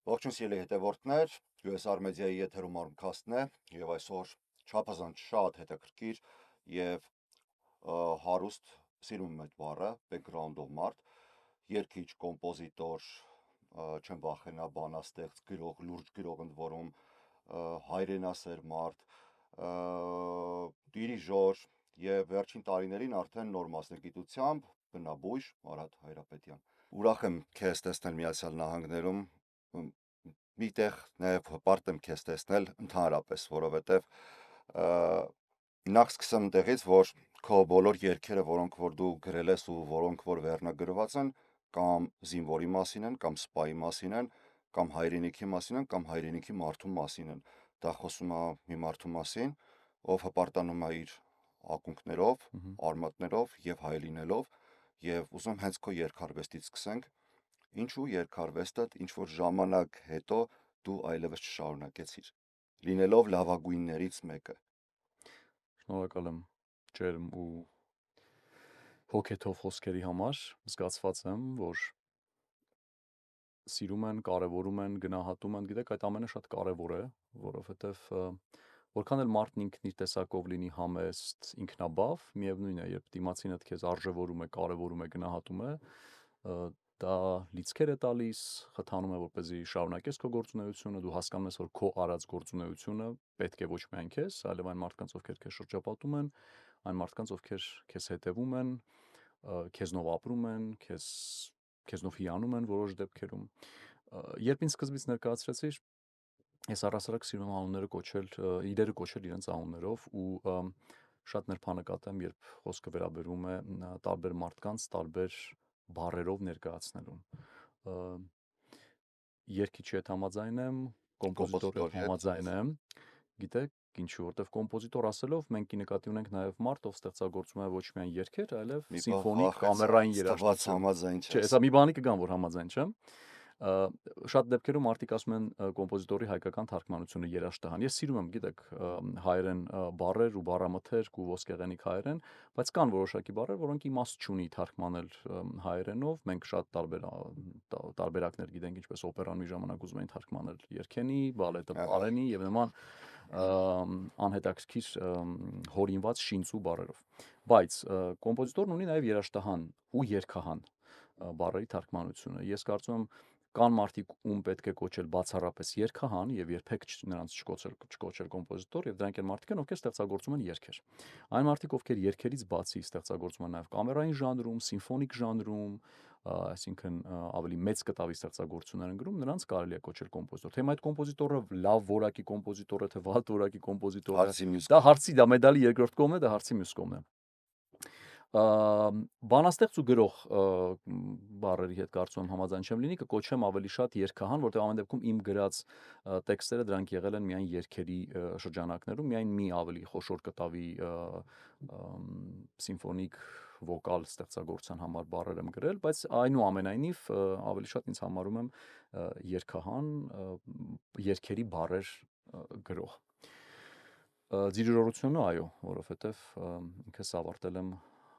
Ողջույն սիրելի հետևորդներ, USR Media-ի եթերում Armcast-ն է եւ այսօր չափազանց շատ հետաքրքիր եւ հարուստ սիրում եմ այդ բառը background-ով մարդ, երգիչ, կոմպոզիտոր, չեմ վախենա բանաստեղծ, գրող, լուրջ գրող ընդ որում, հայրենասեր մարդ, դիրիժոր եւ վերջին տարիներին արդեն նոր մասնագիտությամբ բնաբույժ Մարատ Հայրապետյան։ Ուրախ եմ քեզ տեսնել Միացյալ Նահանգներում, միտեղ նաև հպարտ եմ քեզ տեսնել ընդհանրապես, որովհետև նախ սկսեմ տեղից, որ քո բոլոր երգերը, որոնք որ դու գրել ես ու որոնք որ վերնագրված են, կամ զինվորի մասին են, կամ սպայի մասին են, կամ հայրենիքի մասին են, կամ հայրենիքի մարդու մասին են։ Դա խոսում է մի մարդու մասին, ով հպարտանում է իր ակունքներով, արմատներով եւ հայ լինելով, եւ ուզում հենց քո երգարվեստից սկսենք։ Ինչու երգարվեստը ինչ որ ժամանակ հետո դու այլևս չշարունակեցիր, լինելով լավագույններից մեկը։ Շնորհակալ եմ ջերմ ու հոգեթով խոսքերի համար, զգացված եմ, որ սիրում են, կարևորում են, գնահատում են, գիտեք, այդ ամենը շատ կարևոր է, որովհետև որքան էլ մարդն ինքն իր տեսակով լինի համեստ, ինքնաբավ, միևնույն է, երբ դիմացինդ քեզ արժևորում է, կարևորում է, գնահատում է, դա լիցքեր է տալիս, խթանում է, որպեսզի շարունակես քո գործունեությունը, դու հասկանում ես, որ քո արած գործունեությունը պետք է ոչ միայն քեզ, այլև այն մարդկանց, ովքեր քեզ շրջապատում են, այն մարդկանց, ովքեր քեզ հետևում են, քեզնով ապրում են, քեզնով հիանում են որոշ դեպքերում։ Երբ ինձ սկզբից ներկայացրեցիր, ես առհասարակ սիրում եմ անունները կոչել, իրերը կոչել իրենց անուններով ու շատ նրբանկատ եմ, երբ խոսքը վերաբերում է տարբեր մարդկանց, տարբեր բառերով ներկայացնելուն։ Երգիչի հետ համաձայն եմ, կոմպոզիտորի հետ համաձայն եմ, գիտեք, ինչու, որտեվ կոմպոզիտոր ասելով մենք նկատի ունենք նաև մարդ, ով ստեղծագործում է ոչ միայն երգեր, այլև սիմֆոնիկ, կամերային երաժշտություն։ Չէ, հեսա մի բանի կգամ, որ համաձայն չեմ։ Շատ դեպքերում մարդիկ ասում են կոմպոզիտորի հայկական թարգմանությունը երաժշտահան։ Ես սիրում եմ, գիտեք, հայերեն բառեր ու բառամթերք ու ոսկեղենիկ հայերեն, բայց կան որոշակի բառեր, որոնք իմաստ չունի թարգմանել հայերենով։ Մենք շատ տարբերակներ գիտենք, ինչպես օպերան մի ժամանակ ուզում էին թարգմանել երգենի, բալետը պարենի եւ նման անհետաքրքիր հորինված շինծու բառերով։ Բայց կոմպոզիտորն ունի նաև երաժշտահան ու երգահան բառերի թարգմանությունը։ Ես կարծում եմ կան մարդիկ, ում պետք է կոչել բացառապես երգահան եւ երբեք նրանց չկոչել կոմպոզիտոր, եւ դրանք են մարդիկ են, ովքեր ստեղծագործում են երգեր։ Այն մարդիկ, ովքեր երգերից բացի ստեղծագործում են նաեւ կամերային ժանրում, սիմֆոնիկ ժանրում, այսինքն ավելի մեծ կտավի ստեղծագործություններ են գրում, նրանց կարելի է կոչել կոմպոզիտոր։ Թե այդ կոմպոզիտորը լավ որակի կոմպոզիտոր է, թե վատ որակի կոմպոզիտոր է, դա մեդալի երկրորդ կողմն է, դա հարցի մյուս կողմն է։ Բանաստեղծ ու գրող բառերի հետ կարծում եմ համաձայն չեմ լինի, կկոչեմ ավելի շատ երգահան, որտեղ ամեն դեպքում իմ գրած տեքստերը դրանք եղել են միայն երգերի շրջանակներում, միայն մի ավելի խոշոր կտավի սիմֆոնիկ վոկալ ստեղծագործության համար բառեր եմ գրել, բայց այնուամենայնիվ ավելի շատ ինձ համարում եմ երգահան, երգերի բառեր գրող։ Դիրիժորությունը, այո, որովհետև ինքս ավարտել եմ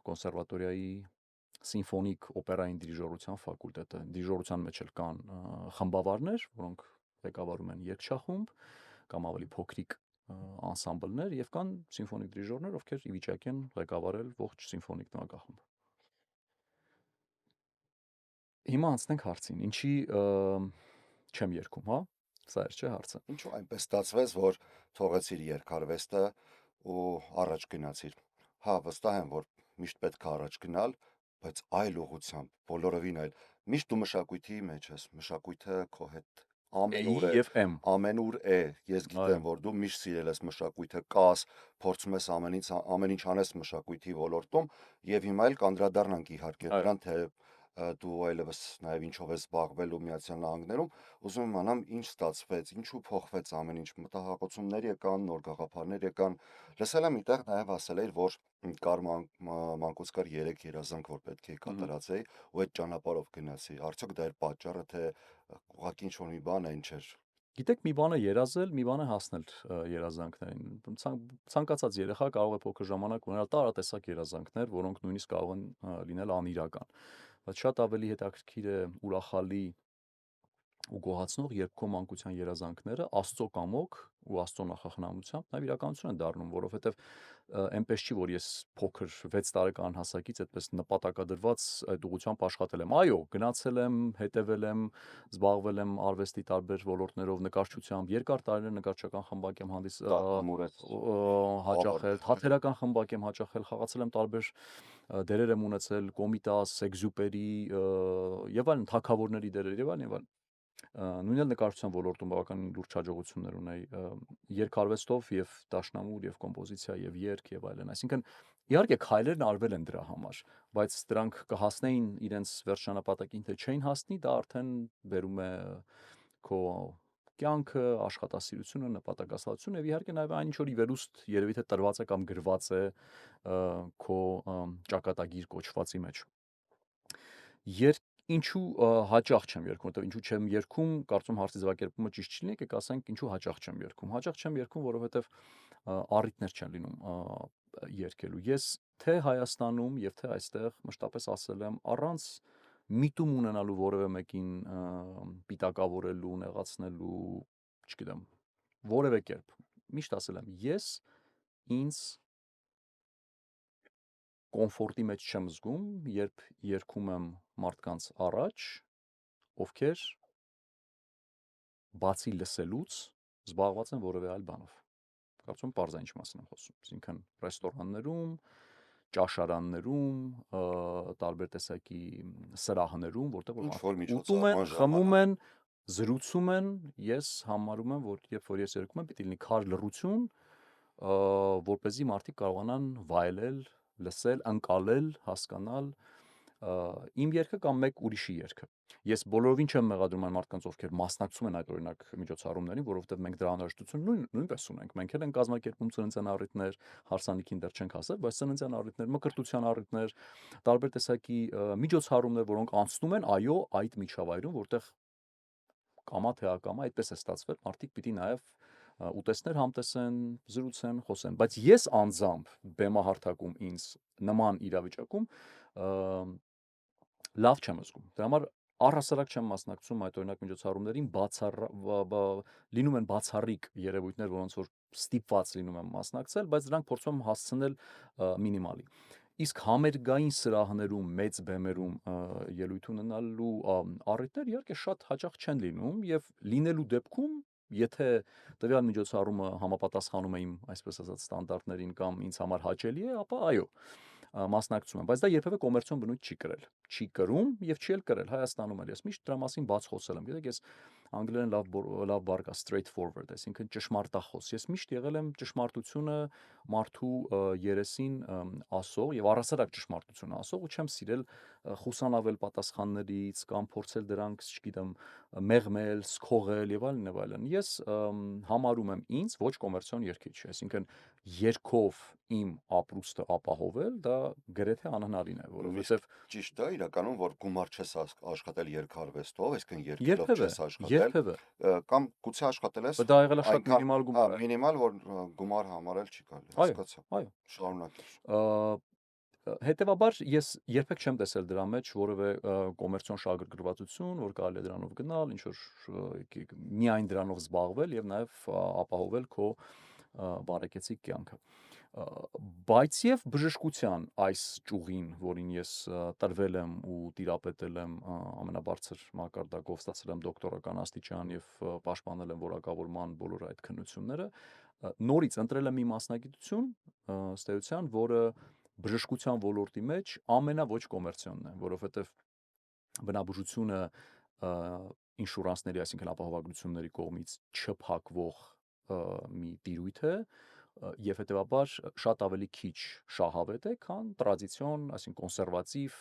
կոնսերվատորիայի սիմֆոնիկ օպերային դիրիժորության ֆակուլտետը։ Դիրիժորության մեջ էլ կան խմբավարներ, որոնք ղեկավարում են երգչախումբ կամ ավելի փոքրիկ անսամբլներ եւ կան սիմֆոնիկ դիրիժորներ, ովքեր ի վիճակի են ղեկավարել ողջ սիմֆոնիկ նվագախումբը։ Հիմա անցնենք հարցին։ Ինչի չեմ երգում, հա? Սա էր չէ հարցը։ Ինչու այնպես ստացվեց, որ թողեցիր երգարվեստը ու առաջ գնացիր։ Հա, վստահ եմ, որ միշտ պետք է առաջ գնալ, բայց այլ ուղղությամբ, բոլորովին այլ։ Միշտ դու մշակույթի մեջ ես, մշակույթը քո հետ ամենուր է։ Ես գիտեմ, որ դու միշտ սիրել ես մշակույթը, կաս, փորձում ես ամեն ինչ անես մշակույթի ոլորտում եւ հիմա էլ կանդրադառնանք իհարկե դրան, թե դու այլևս նաև ինչով ես զբաղվել ու Միացյալ Նահանգներում, ուզում եմ իմանամ ինչ ստացվեց, ինչու փոխվեց ամեն ինչ, մտահաղացումներ եկան, նոր գաղափարներ եկան։ Լսել եմ միտեղ նաև ասել էր, որ կար մանկուց կար 3 երազանք, որ պետք է կատարածեի, ու այդ ճանապարհով գնացի։ Արդյոք դա էր պատճառը, թե ուղղակի ինչ-որ մի բան է, ինչ էր։ Գիտեք, մի բան է երազել, մի բան է հասնել երազանքներին։ Ցանկացած երեխա կարող է փոքր ժամանակ ունենալ տարատեսակ երազանքներ, որոնք նույնիսկ կարող են լինել անիրական։ Բայց շատ ավելի հետաքրքիր է ուրախալի ու գոհացնող, երբ քո մանկության երազանքները Աստծո կամոք ու Աստծո նախախնամությամբ նաև իրականություն են դառնում, որովհետև այնպես չի, որ ես փոքր 6 տարեկան հասակից այդպես նպատակադրված այդ ուղղությամբ աշխատել եմ։ Այո, գնացել եմ, հետևել եմ, զբաղվել եմ արվեստի տարբեր ոլորտներով, նկարչությամբ, երկար տարիներ նկարչական խմբակ եմ հաճախել, թատերական խմբակ եմ հաճախել, խաղացել եմ տարբեր դերեր եմ ունեցել, Կոմիտաս, Էքզյուպերի եւ այլն, թագավորների դերեր եւ այլն եւ այլն։ Նույն էլ նկարչության ոլորտում բավականին լուրջ հաջողություններ ունեի երկարվեստով եւ դաշնամուր եւ կոմպոզիցիա եւ երգ եւ այլն, այսինքն իհարկե քայլերն արվել են դրա համար, բայց դրանք կհասնեին իրենց վերջնանապատակին թե չէին հասնի, դա արդեն բերում է քո կյանքը, աշխատասիրությունը, նպատակասլացությունը եւ իհարկե նաեւ այն ինչ որ ի վերուստ երևի թե տրված է կամ գրված է քո ճակատագիր կոչվածի մեջ։ Ինչու հաճախ չեմ երգում, որտեղ ինչու չեմ երգում, կարծում հարցի ձևակերպումը ճիշտ չլինի, կասենք ինչու հաճախ չեմ երգում։ Հաճախ չեմ երգում, որովհետև առիթներ չեն լինում երգելու։ Ես թե Հայաստանում եւ թե այստեղ մշտապես ասել եմ, առանց միտում ունենալու որևէ մեկին պիտակավորելու, նեղացնելու, չգիտեմ, որևէ կերպ միշտ ասել եմ, ես ինձ կոմֆորտի մեջ չեմ զգում, երբ երգում եմ մարդկանց առաջ, ովքեր բացի լսելուց զբաղված են որևէ այլ բանով։ Կարծում եմ պարզ է ինչ մասին եմ խոսում։ Այսինքն ռեստորաններում, ճաշարաններում, տարբեր տեսակի սրահներում, որտեղ ուտում են, խմում են, զրուցում են, ես համարում եմ, որ երբ որ ես երգում եմ, պիտի լինի քար լռություն, որպեսզի մարդիկ կարողանան վայելել, լսել, ընկալել, հասկանալ իմ երգը կամ մեկ ուրիշի երգը։ Ես բոլորովին չեմ մեղադրում այն մարդկանց, ովքեր մասնակցում են այդ օրինակ միջոցառումներին, որովհետև մենք դրա անհրաժեշտություն նույնպես ունենք։ Մենք էլ ենք կազմակերպում ծննդյան առիթներ, հարսանիքին դեռ չենք հասել, բայց ծննդյան առիթներ, մկրտության առիթներ, տարբեր տեսակի միջոցառումներ, որոնք անցնում են, այո, այդ միջավայրում, որտեղ կամա թե ակամա այդպես է ստացվել, մարդիկ պիտի նաև ուտեսներ համտեսեն, զրուցեն, խոսեն, բայց ես անձամբ բեմահարթակում ինձ նման իրավիճակում լավ չեմ զգում։ Դրա համար առհասարակ չեմ մասնակցում այդ օրինակ միջոցառումներին, լինում են բացառիկ երևույթներ, որոնց որ ստիպված լինում եմ մասնակցել, բայց դրանք փորձում եմ հասցնել մինիմալի։ Իսկ համերգային սրահներում, մեծ բեմերում ելույթ ունենալու առիթներ իհարկե շատ հաճախ չեն լինում եւ լինելու դեպքում, եթե տվյալ միջոցառումը համապատասխանում է իմ, այսպես ասած, ստանդարտներին կամ ինձ համար հաճելի է, ապա այո, մասնակցում եմ, բայց դա երբևէ կոմերցիոն բնույթ չի կրել։ Չի կրում եւ չի էլ կրել Հայաստանում էլ։ Ես միշտ դրա մասին բաց խոսել եմ։ Գիտեք, ես անգլերեն լավ բառ կա straightforward, այսինքն ճշմարտախոս։ Ես միշտ եղել եմ ճշմարտությունը մարդու երեսին ասող եւ առհասարակ ճշմարտությունը ասող ու չեմ սիրել խուսանավել պատասխաններից կամ փորձել դրանք, չգիտեմ, մեղմել, սքողել եւ այլն եւ այլն։ Ես համարում եմ ինձ ոչ կոմերցիոն երգիչ, այսինքն երգով իմ ապրուստը ապահովել, դա գրեթե անհնարին է, որովհետեւ ճիշտ է իրականում, որ գումար չես աշխատել երգարվեստով, այսինքն երգելով չես աշխատել, երբևէ կամ գուցե աշխատել ես, դա եղել է շատ մինիմալ գումար, մինիմալ, որ գումար համարել չի կարելի, հասկացա։ Այո, շարունակիր։ Հետևաբար ես երբեք չեմ տեսել դրա մեջ որևէ կոմերցիոն շահագրգռվածություն, որ կարելի է դրանով գնալ, ինչ որ միայն դրանով զբաղվել եւ նաեւ ապահովել քո բարեկեցիկ կյանքը։ Բայց եւ բժշկության այս ճյուղին, որին ես տրվել եմ ու տիրապետել եմ ամենաբարձր մակարդակով, ստացել եմ դոկտորական աստիճան եւ պաշտպանել եմ որակավորման բոլոր այդ քննությունները, նորից ընտրել եմ մի մասնագիտություն, ըստ էության, որը բժշկության ոլորտի մեջ ամենավոչ կոմերցիոնն է, որովհետեւ բնաբուժությունը ինշուրանսների, այսինքն ապահովագրությունների կողմից չփակվող մի տիրույթ է եւ հետեւաբար շատ ավելի քիչ շահավետ է, քան տրադիցիոն, այսինքն կոնսերվատիվ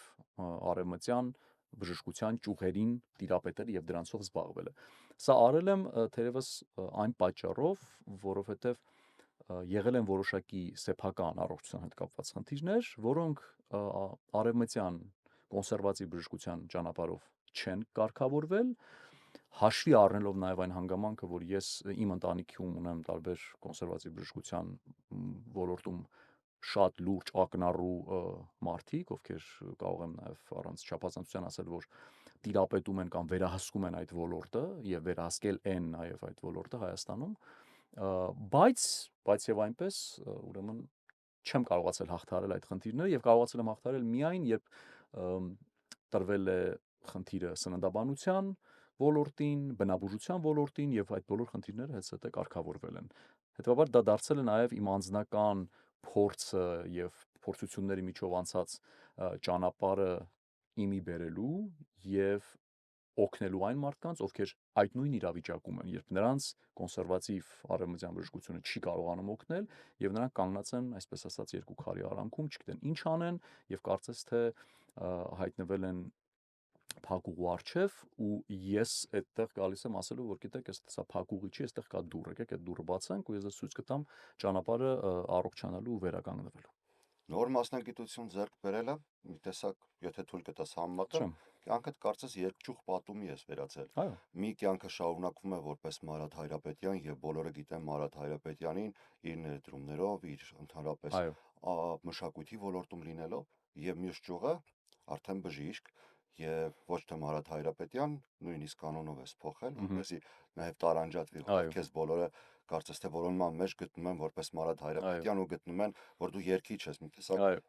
արևմտյան բժշկության ճյուղերին տիրապետել եւ դրանցով զբաղվել է։ Սա արել եմ թերևս այն պատճառով, որովհետեւ եղել են որոշակի սեփական առողջության հետ կապված խնդիրներ, որոնք արևմտյան կոնսերվատիվ բժշկության ճանապարհով չեն կարգավորվել, հաշվի առնելով նաև այն հանգամանքը, որ ես իմ ընտանիքում ունեմ տարբեր կոնսերվատիվ բժշկության ոլորտում շատ լուրջ ակնառու մարդիկ, ովքեր կարող եմ նաև առանց չափազանցության ասել, որ տիրապետում են կամ վերահսկում են այդ ոլորտը եւ վերահսկել են նաեւ այդ ոլորտը Հայաստանում, բայց եւ այնպես ուրեմն չեմ կարողացել հաղթահարել այդ խնդիրները եւ կարողացել եմ հաղթահարել միայն երբ տրվել է խնդիրը սննդաբանության ոլորտին, բնաբուժության ոլորտին եւ այդ բոլոր խնդիրները հետսհետե կարգավորվել են։ Հետևաբար դա դարձել է նաեւ իմ անձնական փորձը եւ փորձությունների միջով անցած ճանապարհը իմի բերելու եւ օգնելու այն մարդկանց, ովքեր այդ նույն իրավիճակում են, երբ նրանց կոնսերվատիվ արևմտյան բժշկությունը չի կարողանում օգնել եւ նրանք կանգնած են, այսպես ասած, երկու քարի արանքում, չգիտեն ինչ անեն եւ կարծես թե հայտնվել են փակուղու առջև ու ես այդտեղ գալիս եմ ասելու, որ գիտեք, այս սա փակուղի չի, այստեղ կա դուռ, եկեք այդ դուռը բացենք ու ես ցույց կտամ ճանապարհը առողջանալու ու վերականգնվելու։ Նոր մասնագիտություն ձեռք բերելը, մի տեսակ, եթե թույլ կտաս համեմատեմ, Չեմ։ կյանքդ կարծես երկճյուղ պատումի ես վերածել։ Այո, Մի կյանքը շարունակվում է որպես Մարատ Հայրապետյան եւ բոլորը գիտեն Մարատ Հայրապետյանին իր ներդրումներով, իր ընդհանրապես այո, մշակույթի ոլորտում լինելով եւ մյուս ճյուղը արդեն բժիշկ եւ ոչ թե Մարատ Հայրապետյան, նույնիսկ կանոնով ես փոխել, որպեսզի նաեւ տարանջատվի, որտեղ այո, քեզ բոլորը կարծես թե որոնման մեջ գտնում են որպես Մարատ այո, Հայրապետյան ու գտնում են, որ դու երկիչ ես, մի տեսակ այո,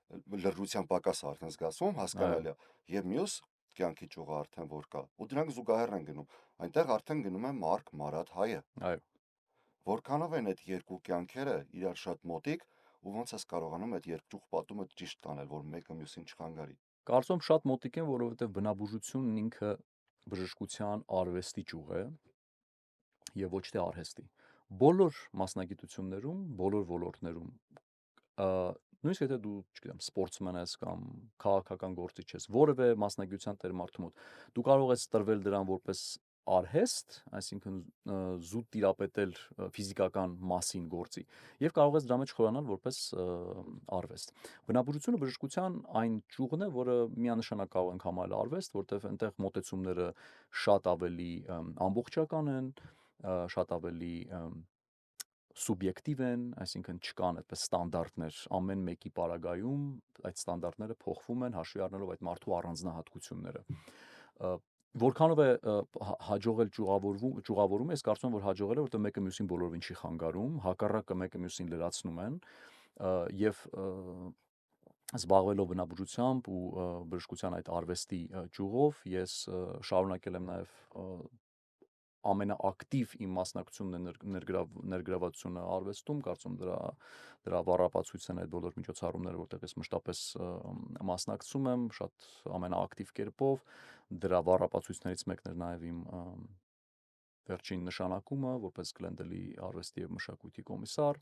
լրջության պակաս արդեն զգացում, այո, հասկանալի է։ Եվ մյուս կյանքի ճյուղը արդեն որ կա, ու դրանք զուգահեռ են գնում։ Այնտեղ արդեն գնում է Մարկ Մարատ Հայը։ այո։ Որքանով են այդ երկու կյանքերը իրար շատ մոտիկ ու ոնց ես կարողանում այդ երկճյուղ պատումը ճիշտ տանել, որ մեկը մյուսին չխանգարի։ Կարծում եմ շատ մոտիկ են, որովհետև բնաբուժությունն ինքը բժշկության արվեստի ճյուղ է եւ ոչ թե արհեստի։ Բոլոր մասնագիտություններում, բոլոր ոլորտներում, նույնիսկ եթե դու, չգիտեմ, սպորտսմեն ես կամ քաղաքական գործիչ ես, որևէ մասնագիտության տեր մարդու մոտ, դու կարող ես տրվել դրան որպես արհեստ, այսինքն զուտ տիրապետել ֆիզիկական մասին գործի եւ կարող ես դրա մեջ խորանալ որպես արվեստ։ Բնաբուժությունը բժշկության այն ճյուղն է, որը միանշանակ կարող ենք համարել արվեստ, որտեղ այնտեղ մոտեցումները շատ ավելի ամբողջական են, շատ ավելի սուբյեկտիվ են, այսինքն չկան այդպես ստանդարտներ ամեն մեկի պարագայում, այդ ստանդարտները փոխվում են հաշվի առնելով այդ մարդու առանձնահատկությունները։ Որքանով է հաջողել ճյուղավորումը, ես կարծում եմ, որ հաջողել է, որտեղ մեկը մյուսին բոլորովին չի խանգարում, հակառակը մեկը մյուսին լրացնում են եւ զբաղվելով բնաբուժությամբ ու բժշկության այդ արվեստի ճյուղով ես շարունակել եմ նաեւ ամենաակտիվ իմ մասնակցությունն է ներգրավվածությունը արվեստում, կարծում դրա վառապացույցն են այդ բոլոր միջոցառումները, որտեղ ես մշտապես մասնակցում եմ շատ ամենաակտիվ կերպով, դրա վառապացույցներից մեկն էր նաև իմ վերջին նշանակումը, որպես Գլենդելի արվեստի եւ մշակույթի կոմիսար,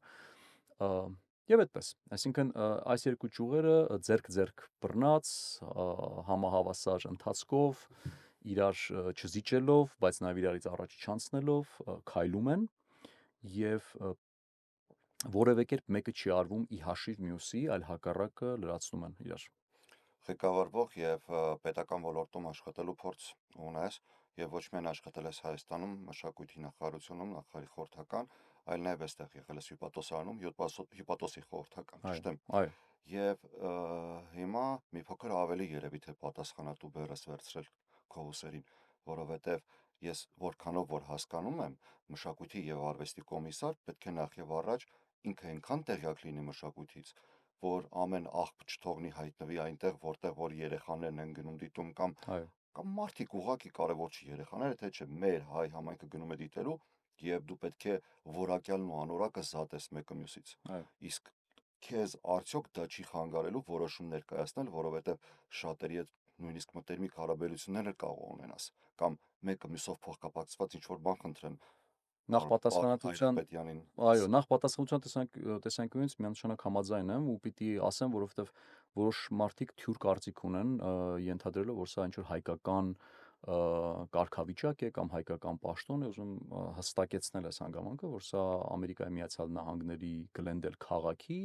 եւ այդպես, այսինքն այս երկու ճյուղերը ձերք բռնած համահավասար ընթացքով իրար չզիջելով, բայց նաև իրարից առաջ չանցնելով քայլում են եւ որևէ կերպ մեկը չի արվում ի հաշիվ մյուսի, այլ հակառակը լրացնում են իրար։ Ղեկավարվող եւ պետական ոլորտում աշխատելու փորձ ունես եւ ոչ միայն աշխատել ես Հայաստանում մշակույթի նախարարությունում, նախարարի խորհրդական, այլ նաեւ այստեղ եղել ես հյուպատոսարանում, հյուպատոսի խորհրդական, ճիշտ եմ։ Այո, Եվ հիմա մի փոքր ավելի երևի թե պատասխանատու բեռս վերցրել քո ուսերին, որովհետև ես որքանով որ հասկանում եմ, մշակույթի եւ արվեստի կոմիսար պետք է նախ եւ առաջ ինքը այնքան տեղյակ լինի մշակույթից, որ ամեն աղբ չթողնի հայտնվի այնտեղ, որտեղ որ երեխաներն են գնում դիտում այո, կամ մարդիկ ուղակի կարևոր չի երեխաները, թե չէ մեր հայ համայնքը գնում է դիտելու եւ դու պետք է որակյալն ու անորակը զատես մեկը մյուսից։ այո, Իսկ քեզ արդյոք դա չի խանգարելու որոշումներ կայացնել, որովհետև շատերի հետ նույնիսկ մտերմիկ հարաբերություններ էլ կարող ունենաս, կամ մեկը մյուսով փոխկապակցված ինչ-որ բան խնդրեն նախ պատասխանատվության Հայրապետյանին։ նախ պատասխանատվության տեսանկյունից միանշանակ համաձայն եմ ու պիտի ասեմ, որովհետև որոշ մարդիկ թյուր կարծիք ունեն, ենթադրելով, որ սա ինչ-որ հայկական կարգավիճակ է կամ հայկական պաշտոն է, ուզում հստակեցնել այս հանգամանքը, որ սա Ամերիկայի Միացյալ Նահանգների Գլենդել քաղաքի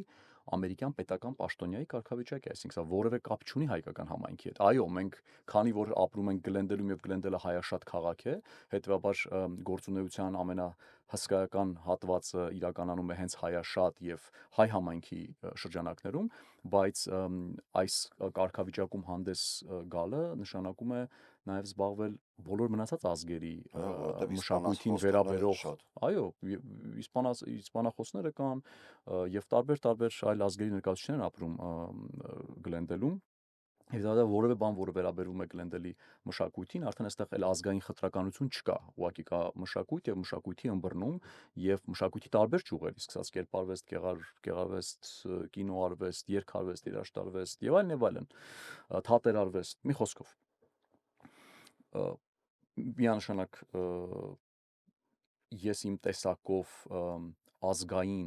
ամերիկյան պետական պաշտոնյայի կարգավիճակ է, այսինքն սա որևէ կապ չունի հայկական համայնքի հետ։ Այո, մենք քանի որ ապրում ենք Գլենդելում եւ Գլենդելը հայաշատ քաղաք է, հետեւաբար գործունեության ամենահսկայական հատվածը իրականանում է հենց հայաշատ եւ հայ համայնքի շրջանակներում, բայց այս կարգավիճակում հանդես գալը նշանակում է նաև զբաղվել բոլոր մնացած ազգերի որովհետև մշակույթին իսպանախոսները վերաբերող, շատ այո, իսպանախոսները կան եւ տարբեր այլ ազգերի ներկայացուցիչներ են ապրում Գլենդելում։ Եվ դա որևէ բան, որը վերաբերվում է Գլենդելի մշակույթին, արդեն այստեղ էլ ազգային խտրականություն չկա։ Ուղղակի կա մշակույթ եւ մշակույթի ըմբռնում եւ մշակույթի տարբեր ճյուղեր, սկսած կերպարվեստ, գեղարվեստ, կինոարվեստ, երգարվեստ, երաժշտարվեստ եւ այլն, թատերարվեստ, մի խոսքով միանշանակ ես իմ տեսակով ազգային,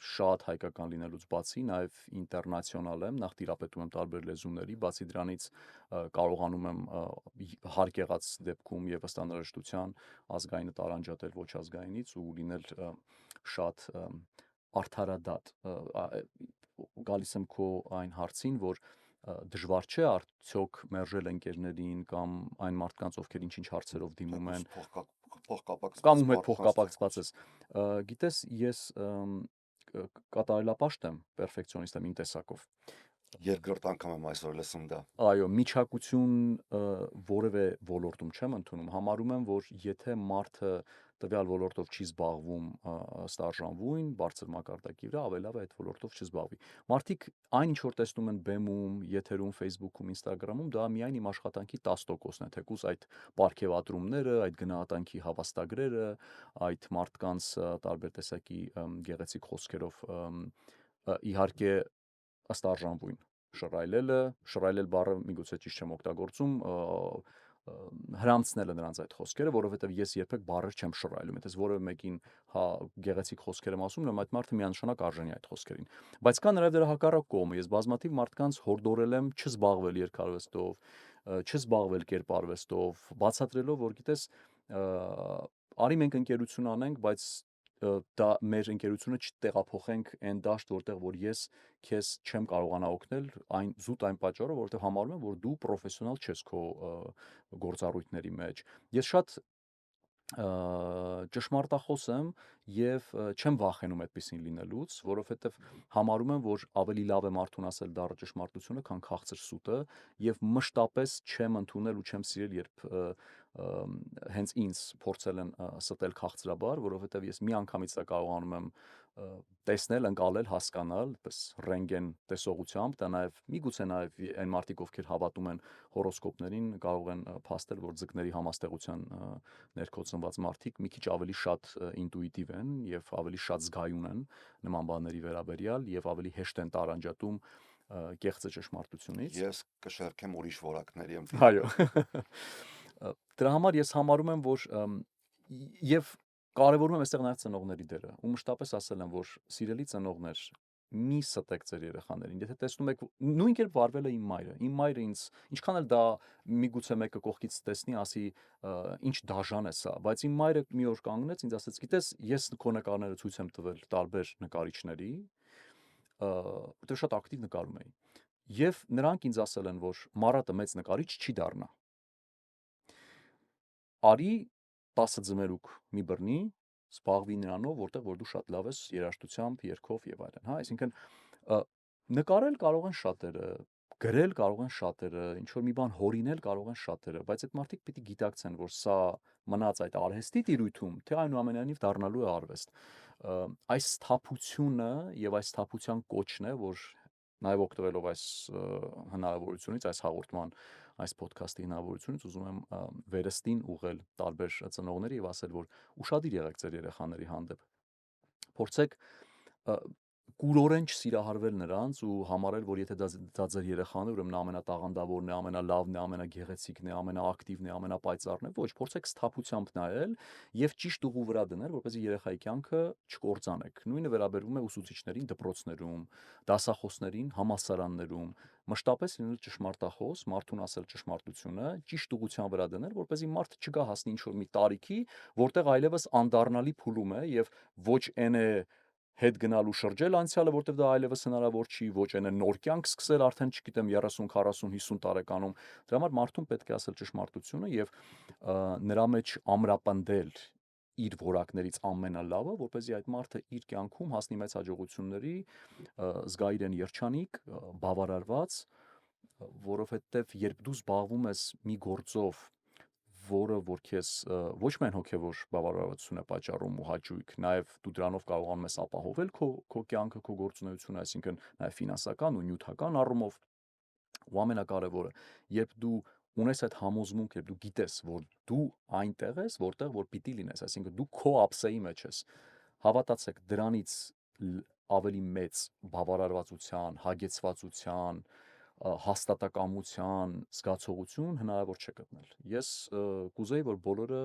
շատ հայկական լինելուց բացի նաև ինտերնացիոնալ եմ, նախ տիրապետում եմ տարբեր լեզուների, բացի դրանից կարողանում եմ հարկ եղած դեպքում եւ ըստ անհրաժեշտության ազգայինը տարանջատել ոչ ազգայինից ու լինել շատ արդարադատ։ Գալիս եմ քո այն հարցին, որ դժվար չէ արդյոք մերժել ընկերներին կամ այն մարդկանց, ովքեր ինչ-ինչ հարցերով դիմում են կամ ում հետ փոխկապակցված ես։ Գիտես, ես կատարելապաշտ եմ, պերֆեկցիոնիստ եմ իմ տեսակով։ Երկրորդ անգամ եմ այսօր լսում դա։ Այո, միջակություն որևէ ոլորտում չեմ ընդունում։ Համարում եմ, որ եթե մարդը տվյալ ոլորտով չի զբաղվում ըստ արժանվույն, բարձր մակարդակի վրա, ավելի լավ է այդ ոլորտով չզբաղվի։ Մարդիկ այն ինչ որ տեսնում են բեմում, եթերում, Facebook-ում, Instagram-ում, դա միայն իմ աշխատանքի 10%-ն է, թեկուզ այդ պարգևատրումները, այդ գնահատանքի հավաստագրերը, այդ մարդկանց տարբեր տեսակի գեղեցիկ խոսքերով իհարկե ըստ արժանվույն շռայլել բառը միգուցե ճիշտ չեմ օգտագործում, հրամցնելը նրանց այդ խոսքերը, որովհետև ես երբեք բառեր չեմ շռայլում, եթե որևէ մեկին հա գեղեցիկ խոսքեր եմ ասում, ուրեմն այդ մարդը միանշանակ արժանի այդ խոսքերին։ Բայց կա նաև դրա հակառակ կողմը, ես բազմաթիվ մարդկանց հորդորել եմ չզբաղվել երկարվեստով, չզբաղվել կերպարվեստով, բացատրելով, որ գիտես, արի մենք ընկերություն անենք, բայց դա մեր ընկերությունը չտեղափոխենք այն դաշտ, որտեղ որ ես քեզ չեմ կարողանա օգնել, այն պատճառով, որովհետև համարում եմ, որ դու պրոֆեսիոնալ չես քո գործառույթների մեջ։ Ես շատ ճշմարտախոս եմ եւ չեմ վախենում այդպեսին լինելուց, որովհետեւ համարում եմ, որ ավելի լավ է մարդուն ասել դառը ճշմարտությունը, քան քաղցր սուտը, եւ մշտապես չեմ ընդունել ու չեմ սիրել, երբ հենց ինձ փորձել են ստել քաղցրաբար, որովհետեւ ես մի անգամից դա կարողանում եմ տեսնել, ընկալել, հասկանալ, պես ռենտգեն տեսողությամբ, դա նաև միգուցե նաև այն մարդիկ, ովքեր հավատում են հորոսկոպներին, կարող են փաստել, որ ձկների համաստեղության ներքո ծնված մարդիկ մի քիչ ավելի շատ ինտուիտիվ են եւ ավելի շատ զգայուն են նման բաների վերաբերյալ եւ ավելի հեշտ են տարանջատում կեղծը ճշմարտությունից։ Ես կշարքեմ ուրիշ որակների եմ։ Այո։ Դրա համար ես համարում եմ, որ եւ կարևորում եմ այստեղ նաև ծնողների դերը։ Ու մշտապես ասել եմ, որ սիրելի ծնողներ, մի ստեք ձեր երեխաներին։ Եթե տեսնում եք նույն կերպ վարվել է իմ մայրը։ Իմ մայրը ինձ, ինչքան էլ դա միգուցե մեկը կողքից տեսնի, ասի, ինչ դաժան է սա, բայց իմ մայրը մի օր կանգնեց, ինձ ասեց, գիտես, ես քո նկարները ցույց եմ տվել տարբեր նկարիչների, որտեղ շատ ակտիվ նկարում էի։ Եվ նրանք ինձ ասել են, որ Մարատը մեծ նկարիչ չի դառնա։ Արի 10 ձմերուկ մի բռնի, զբաղվի նրանով, որտեղ որ դու շատ լավ ես երաժշտությամբ, երգով եւ այլն, հա, այսինքն նկարել կարող են շատերը, գրել կարող են շատերը, ինչ որ մի բան հորինել կարող են շատերը, բայց այդ մարդիկ պիտի գիտակցեն, որ սա մնաց այդ արհեստի տիրույթում, թե այնուամենայնիվ դառնալու է արվեստ։ Այս սթափությունը եւ այս սթափության կոչն է, որ նաև օգտվելով այս հնարավորությունից, այս հաղորդման, այս ոդքասթի հնարավորությունից ուզում եմ վերստին ուղղել տարբեր ծնողների եւ ասել, որ ուշադիր եղեք ձեր երեխաների հանդեպ։ Փորձեք կուրորեն չսիրահարվել նրանց ու համարել, որ եթե դա ձեր երեխան է, ուրեմն ամենատաղանդավորն է, ամենալավն է, ամենագեղեցիկն է, ամենաակտիվն է, ամենապայծառն է։ Ոչ, փորձեք սթափությամբ նայել եւ ճիշտ ուղու վրա դնել, որպեսզի երեխայի կյանքը չկործանեք։ Նույնը վերաբերվում է ուսուցիչներին դպրոցներում, դասախոսներին, համալսարաններում։ Մշտապես լինել ճշմարտախոս, մարդուն ասել ճշմարտությունը, ճիշտ ուղղության վրա դնել, որպեսզի մարդը չգա հասնի ինչ-որ մի տարիքի, որտեղ այլևս անդառնալի փուլում է եւ ոչ այն է հետ գնալ ու շրջել անցյալը, որտեղ դա այլևս հնարավոր չի, ոչ այն է նոր կյանք սկսել արդեն, չգիտեմ, 30, 40, 50 տարեկանում։ Դրա համար մարդուն պետք է ասել ճշմարտությունը եւ նրա մեջ ամրապնդել իր որակներից ամենալավը, որպեսզի այդ մարդը իր կյանքում հասնի մեծ հաջողությունների, զգա իրեն երջանիկ, բավարարված որովհետև երբ դու զբաղվում ես մի գործով, որը որ քեզ ոչ միայն հոգևոր բավարարություն է պատճառում ու հաճույք, նաև դու դրանով կարողանում ես ապահովել քո կյանքը, քո գործունեությունը, այսինքն նաև ֆինանսական ու նյութական առումով, ու ամենակարևորը, երբ դու ունես այդ համոզմունք, երբ դու գիտես, որ դու այնտեղ ես, որտեղ որ պիտի լինես, այսինքն դու քո ապսեի մեջ ես, հավատացեք, դրանից ավելի մեծ բավարարվածության, հագեցվածության, հաստատակամության զգացողություն հնարավոր չէ գտնել։ Ես կուզեի, որ բոլորը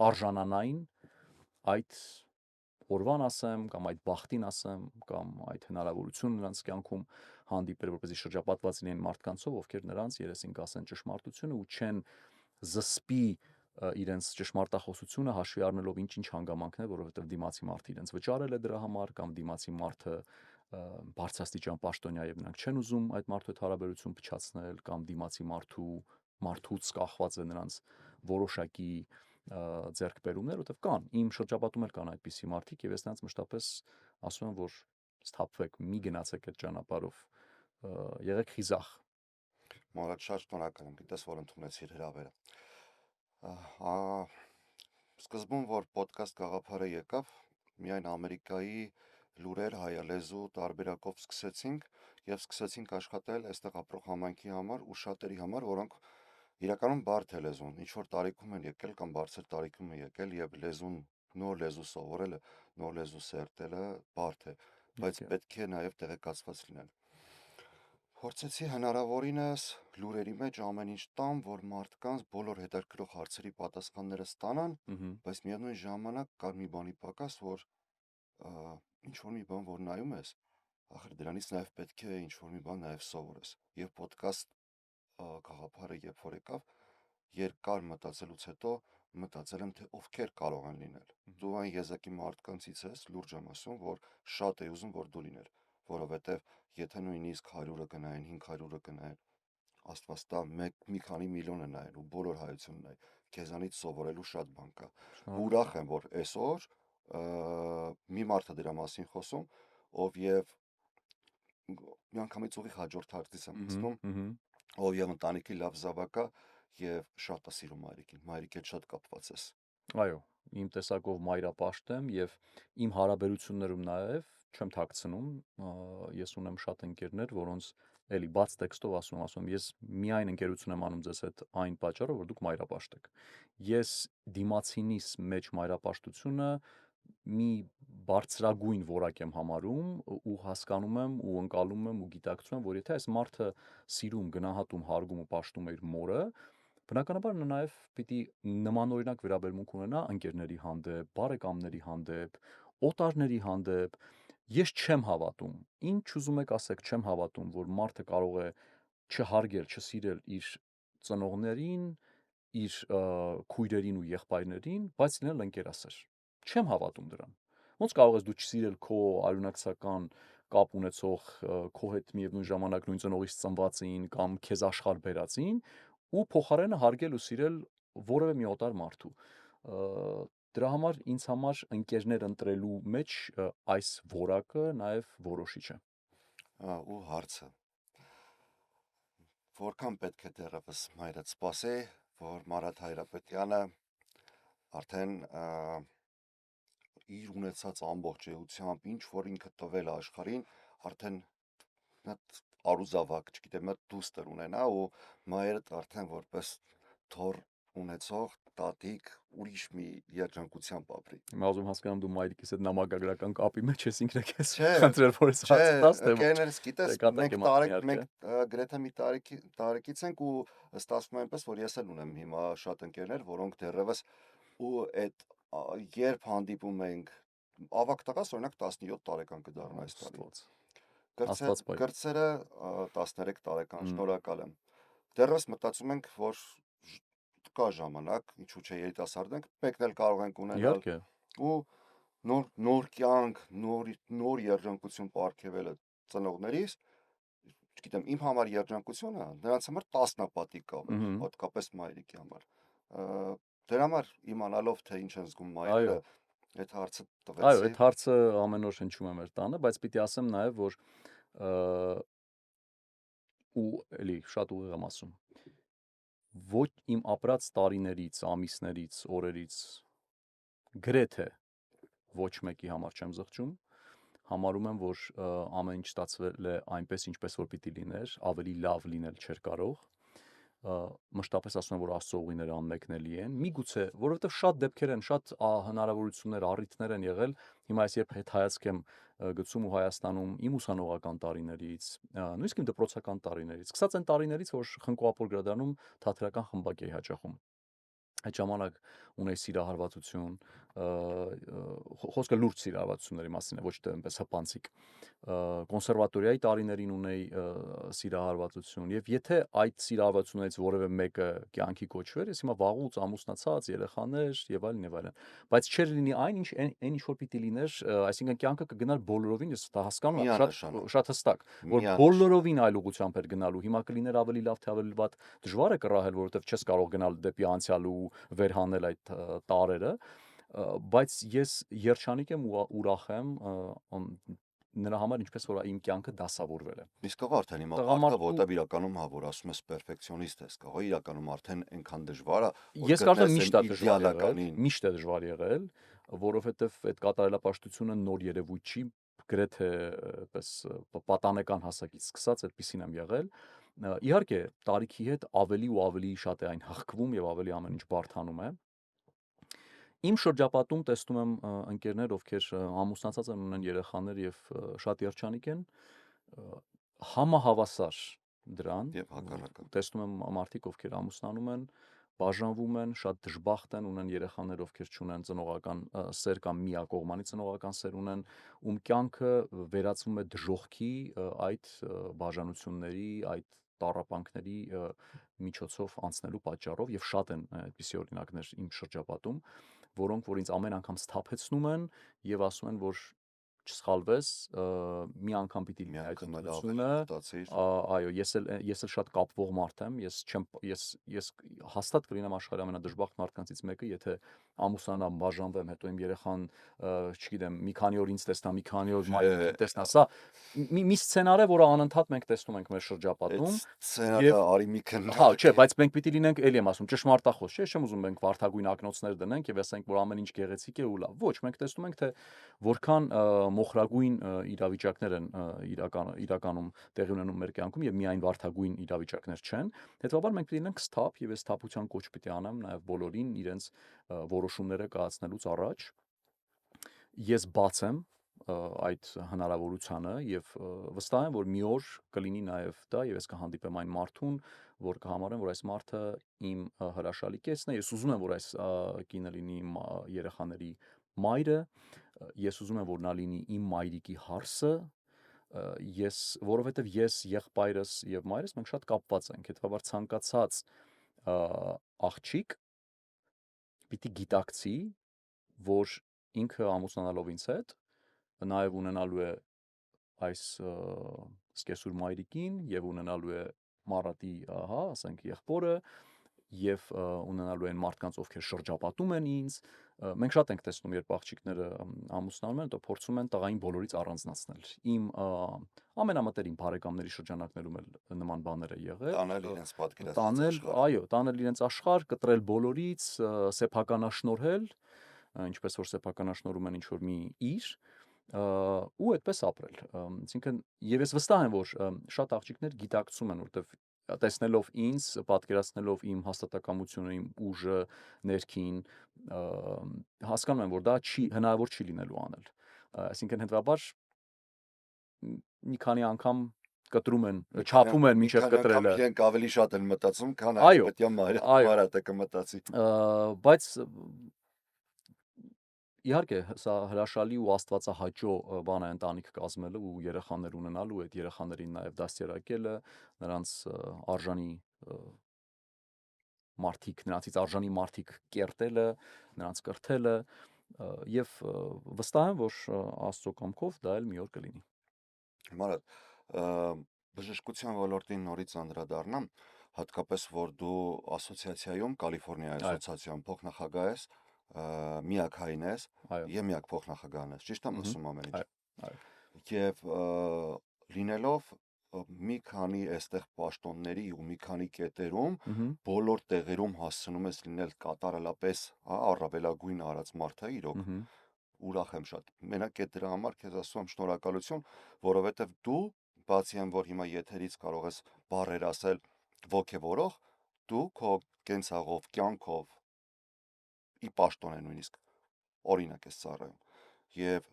արժանանային այդ օրվան ասեմ, կամ այդ բախտին ասեմ, կամ այդ հնարավորությունը նրանց կյանքում հանդիպել, որպեսզի շրջապատված լինեն մարդկանցով, ովքեր նրանց երեսին կասեն ճշմարտությունը ու չեն զսպի իրենց ճշմարտախոսությունը հաշվի առնելով ինչ-ինչ հանգամանքներ, որովհետև դիմացի մարդը իրենց վճարել է դրա համար, կամ դիմացի մարդը բարձրաստիճան պաշտոնյա եւ նրանք չեն ուզում այդ մարդու հետ հարաբերություն փչացնել, կամ դիմացի մարդուց կախված է նրանց որոշակի ձեռքբերումներ, որտեղ կան, իմ շրջապատում էլ կան այդպիսի մարդիկ, եւ ես նրանց մշտապես ասում եմ, որ սթափվեք, մի գնացեք այդ ճանապարհով, եղեք խիզախ։ Մորդ շատ շնորհակալ եմ, գիտես, որ ընդունեցիր հրավերը։ Սկզբում, որ ոդկաստ գաղափարը եկավ, միայն Ամերիկայի լուրեր հայալեզու տարբերակով սկսեցինք եւ սկսեցինք աշխատել այստեղ ապրող համայնքի համար ու շատերի համար, որոնք իրականում բարդ է լեզուն, ինչ որ տարիքում են եկել կամ բարձր տարիքում են եկել եւ լեզուն, նոր լեզու սովորելը, նոր լեզու սերտելը բարդ է, բայց պետք է նաեւ տեղեկացված լինել։ Փորձեցի հնարավորինս լուրերի մեջ ամեն ինչ տամ, որ մարդկանց բոլոր հետաքրքրող հարցերի պատասխանները ստանան, բայց միևնույն ժամանակ կար մի բանի պակաս, որ ինչ որ մի բան որ նայում ես, ախր դրանից նաեւ պետք է ինչ որ մի բան նաեւ սովորես։ Եվ ոդկաստ գաղափարը երբ որ եկավ, երկար մտածելուց հետո մտածել եմ, թե ովքեր կարող են լինել։ Դու այն եզակի մարդկանցից ես, լուրջ եմ ասում, որ շատ է ուզում, որ դու լիներ, որովհետև եթե նույնիսկ 100-ը գնային, 500-ը գնային, Աստված տա մի քանի միլիոն է նայել ու բոլոր հայությունն նայ, քեզանից սովորելու շատ բան կա։ Ուրախ եմ, որ այսօր մի մարդ է դրա մասին խոսում, ով եւ միանգամից ուղիղ հաջորդ հարցից եմ հասնում, ով եւ ընտանիքի լավ զավակ է եւ շատ է սիրում մայրիկին, մայրիկի հետ շատ կապված ես։ Այո, իմ տեսակով մայրապաշտ եմ եւ իմ հարաբերություններում նաեւ չեմ թաքցնում, ես ունեմ շատ ընկերներ, որոնց էլի բաց տեքստով ասում ես միայն ընկերություն եմ անում ձեզ հետ այն պատճառով, որ դուք մայրապաշտ եք։ Ես դիմացինիս մեջ մայրապաշտությունը մի բարձրագույն որակ եմ համարում ու հասկանում եմ ու ընկալում եմ ու գիտակցում եմ, որ եթե այս մարդը սիրում, գնահատում, հարգում ու պաշտում է իր մորը, բնականաբար նա նաև պիտի նմանօրինակ վերաբերմունք ունենա ընկերների հանդեպ, բարեկամների հանդեպ, օտարների հանդեպ։ Ես չեմ հավատում, ինչ ուզում եք ասեք, չեմ հավատում, որ մարդը կարող է չհարգել, չսիրել իր ծնողներին, իր քույրերին ու եղբայրներին, բայց լինել ընկերասեր։ Չեմ հավատում դրան։ Ոնց կարող ես դու չսիրել քո արյունակցական կապ ունեցող քո հետ միևնույն ժամանակ նույն ծնողից ծնվածին կամ քեզ աշխարհ բերածին ու փոխարենը հարգել ու սիրել որևէ մի օտար մարդու։ Դրա համար ինձ համար ընկերներ ընտրելու մեջ այս որակը նաև որոշիչ է։ Ու հարցը որքան պետք է դեռևս մայրդ սպասի, որ Մարատ Հայրապետյանը արդեն իր ունեցած ամբողջ էությամբ ինչ որ ինքը տվել աշխարհին, արդեն արուզավակ, չգիտեմ, դուստր ունենա ու մայրդ արդեն որպես թոր ունեցող տատիկ ուրիշ մի երջանկությամբ ապրի։ Հիմա ուզում հասկանամ դու մայրիկիս հետ նամակագրական կապի մեջ ես ինքն ես խնդրել որ ես հարցնաս թե կերներս գիտես մենք գրեթե մի տարեկից ենք ու ստացվում է այնպես որ ես էլ ունեմ հիմա շատ ընկերներ, որոնք դեռևս ու այդ երբ հանդիպում ենք ավակ տղաս օրինակ 17 տարեկան կդառնա այս տարի։ Կրտսերը 13 տարեկան, շնորհակալ եմ։ Դեռևս մտածում ենք, որ կա ժամանակ, ինչու՞ չէ երիտասարդ ենք, մեկն էլ կարող ենք ունենալ ու նոր կյանք, նոր երջանկություն պարգևելը ծնողներիս, չգիտեմ, իմ համար երջանկությունը, նրանց համար տասնապատիկ կա, հատկապես մայրիկի համար։ Դրա համար իմանալով թե ինչ են զգում մայրերը, այդ հարցը տվեցի։ Այո, այդ հարցը ամեն օր հնչում է մեր տանը, բայց պիտի ասեմ նաև, որ ու էլի շատ ուղիղ եմ ասում, ոչ իմ ապրած տարիներից, ամիսներից, օրերից գրեթե ոչ մեկի համար չեմ զղջում, համարում եմ, որ ամեն ինչ ստացվել է այնպես, ինչպես որ պիտի լիներ, ավելի լավ լինել չէր կարող, մշտապես ասում եմ, որ Աստծո ուղիները անմեկնելի են, միգուցե, որովհետև շատ դեպքեր են, շատ հնարավորություններ, առիթներ են եղել, հիմա ես երբ հետ հայացք եմ գցում ու Հայաստանում իմ ուսանողական տարիներից, նույնիսկ իմ դպրոցական տարիներից, սկսած այն տարիներից, որ Խնկո-Ապոր գրադարանում թատերական խմբակ էի հաճախում, այդ ժամանակ ունեի սիրահարվածություն, խոսքը լուրջ սիրահարվածությունների մասին է, ոչ թե այնպես հպանցիկ, կոնսերվատորիայի տարիներին ունեի սիրահարվածություն եւ եթե այդ սիրահարվածություններից որևէ մեկը կյանքի կոչվեր, ես հիմա վաղուց ամուսնացած, երեխաներ եւ այլն եւ այլն, բայց չէր լինի այն ինչ որ պիտի լիներ, այսինքն կյանքը կգնար բոլորովին, ես դա հասկանում եմ, Միանշանակ, շատ հստակ, որ միանշանակ։ բոլորովին այլ ուղղությամբ էր գնալու, հիմա կլիներ ավելի լավ թե ավելի վատ, դժվար է կռահել, որովհետեւ չես կարող գնալ դեպի անցյալ ու վերհանել այդ տարերը, բայց ես երջանիկ եմ ու ուրախ եմ նրա համար ինչպես որ իմ կյանքը դասավորվել է։ Իսկ աղա արդեն հիմա մարդը որտեղ իրականում որ ասում ես պերֆեկցիոնիստ ես, կողո իրականում արդեն այնքան դժվար է, որ ես կարծում եմ իդեալականին միշտ է դժվար եղել, որովհետև այդ կատարելապաշտությունը նոր երևույթ չի, գրեթե այդպես պատանեկան հասակից սկսած այդպեսին եմ եղել։ Իհարկե, տարիքի հետ ավելի ու ավելի շատ է այն հղկվում եւ ավելի ամեն ինչ բարթանում է։ Իմ շրջապատում տեսնում եմ ընկերներ, ովքեր ամուսնացած են, ունեն երեխաներ եւ շատ երջանիկ են, համահավասար դրան եւ հակառակը։ տեսնում եմ մարդիկ, ովքեր ամուսնանում են, բաժանվում են, շատ դժբախտ են, ունեն երեխաներ, ովքեր չունեն ծնողական սեր կամ միակողմանի ծնողական սեր ունեն, ում կյանքը վերածվում է դժոխքի այդ բաժանությունների, այդ տառապանքների միջոցով անցնելու պատճառով եւ շատ են այդպիսի օրինակներ իմ շրջապատում, որոնք որ ինձ ամեն անգամ սթափեցնում են եւ ասում են, որ չսխալվես, մի անգամ պիտի լինի այդ ընտրությունը, այո, ես էլ շատ կապվող մարդ եմ, ես հաստատ կլինեմ աշխարհի ամենադժբախտ մարդկանցից մեկը, եթե ամուսնանամ, բաժանվեմ, հետո իմ երեխան, չգիտեմ, մի քանի օր ինձ տեսնա, մի քանի օր մայրիկին տեսնա, սա մի սցենար է, որը անընդհատ մենք տեսնում ենք մեր շրջապատում, սցենարը արի մի քան հա, չէ, բայց մենք պիտի լինենք, էլի եմ ասում, ճշմարտախոս, չէ, չեմ ուզում մենք վարդագույն ակնոցներ դնենք եւ ասենք, որ ամեն ինչ գեղեցիկ է ու լավ։ Ոչ, մենք տեսնում ենք, թե որքան մոխրագույն իրավիճակներ են իրականում տեղի ունենում մեր կյանքում եւ միայն վարդագույն իրավիճակներ չեն։ Հետեւաբար մենք պիտի լինենք սթափ եւ այս սթափության կոչ պիտի անեմ նաեւ բոլորին իրենց որոշումները կայացնելուց առաջ։ Ես բաց եմ այդ հնարավորությանը եւ վստահ եմ, որ մի օր կլինի նաեւ դա եւ ես կհանդիպեմ այն մարդուն, որ կհամարեմ, որ այս մարդը իմ հրաշալի կեսն է, ես ուզում եմ, որ այս կինը լինի իմ երեխաների մայրը, ես ուզում եմ, որ նա լինի իմ մայրիկի հարսը, որովհետև ես եղբայրս եւ մայրս մենք շատ կապված ենք, հետեւաբար ցանկացած աղջիկ պիտի գիտակցի, որ ինքը ամուսնանալով ինձ հետ նաեւ ունենալու է այս սկեսուր մայրիկին եւ ունենալու է մարատի, հա, ասենք եղբորը եւ ունենալու են մարդկանց, ովքեր շրջապատում են ինձ, մենք շատ ենք տեսնում, երբ աղջիկները ամուսնանում են, તો փորձում են տղային բոլորից առանձնացնել։ Իմ ամենամտերիմ բարեկամների շրջանակներում էլ նման բաներ է եղել։ Տանել իրենց պատկերացրած աշխարհ։ Այո, տանել իրենց աշխարհ, կտրել բոլորից, սեփականաշնորհել, ինչպես որ սեփականաշնորհում են ինչ որ մի իր ու այդպես ապրել։ Այսինքն եւ ես վստահ եմ, որ շատ աղջիկներ գիտակցում են, որտեվ տեսնելով ինձ, պատկերացնելով իմ հաստատակամությունը, իմ ուժը ներքին, հասկանում եմ, որ դա հնարավոր չի լինելու անել։ Այսինքն հետեւաբար մի քանի անգամ կտրում են, չափում են մինչև կտրելը։ Իրենք ավելի շատ են մտածում, քան այդպետյա մարատը կմտածի։ Բայց իհարկե, սա հրաշալի ու աստվածահաճո բան է ընտանիք կազմելը ու երեխաներ ունենալու, այդ երեխաներին նաև դաստիարակելը, նրանց արժանի մարդիկ, նրանցից արժանի մարդիկ կերտելը, նրանց կրթելը եւ վստահ եմ, որ Աստծո կամքով դա էլ մի օր կլինի։ Մարատ, բժշկության ոլորտին նորից անդրադառնամ, հատկապես որ դու ասոցիացիայում, Կալիֆոռնիայի ասոցիացիայում փոխնախագահ ես, միակ հայն ես եւ միակ փոխնախագահն ես, ճիշտ եմ ասում ամեն ինչ։ Այո։ Եվ լինելով մի քանի այստեղ պաշտոնների ու մի քանի կետերում Մհմ, բոլոր տեղերում հասցնում ես լինել կատարելապես, առավելագույն արած մարդը, իրոք մհմ, ուրախ եմ շատ։ Մենակ այդ դրա համար քեզ ասում եմ շնորհակալություն, որովհետև դու բացի այն, որ հիմա եթերից կարող ես բառեր ասել ոգևորող, դու քո կենցաղով, կյանքով ի պաշտոն է նույնիսկ օրինակ ես ծառայում։ Եվ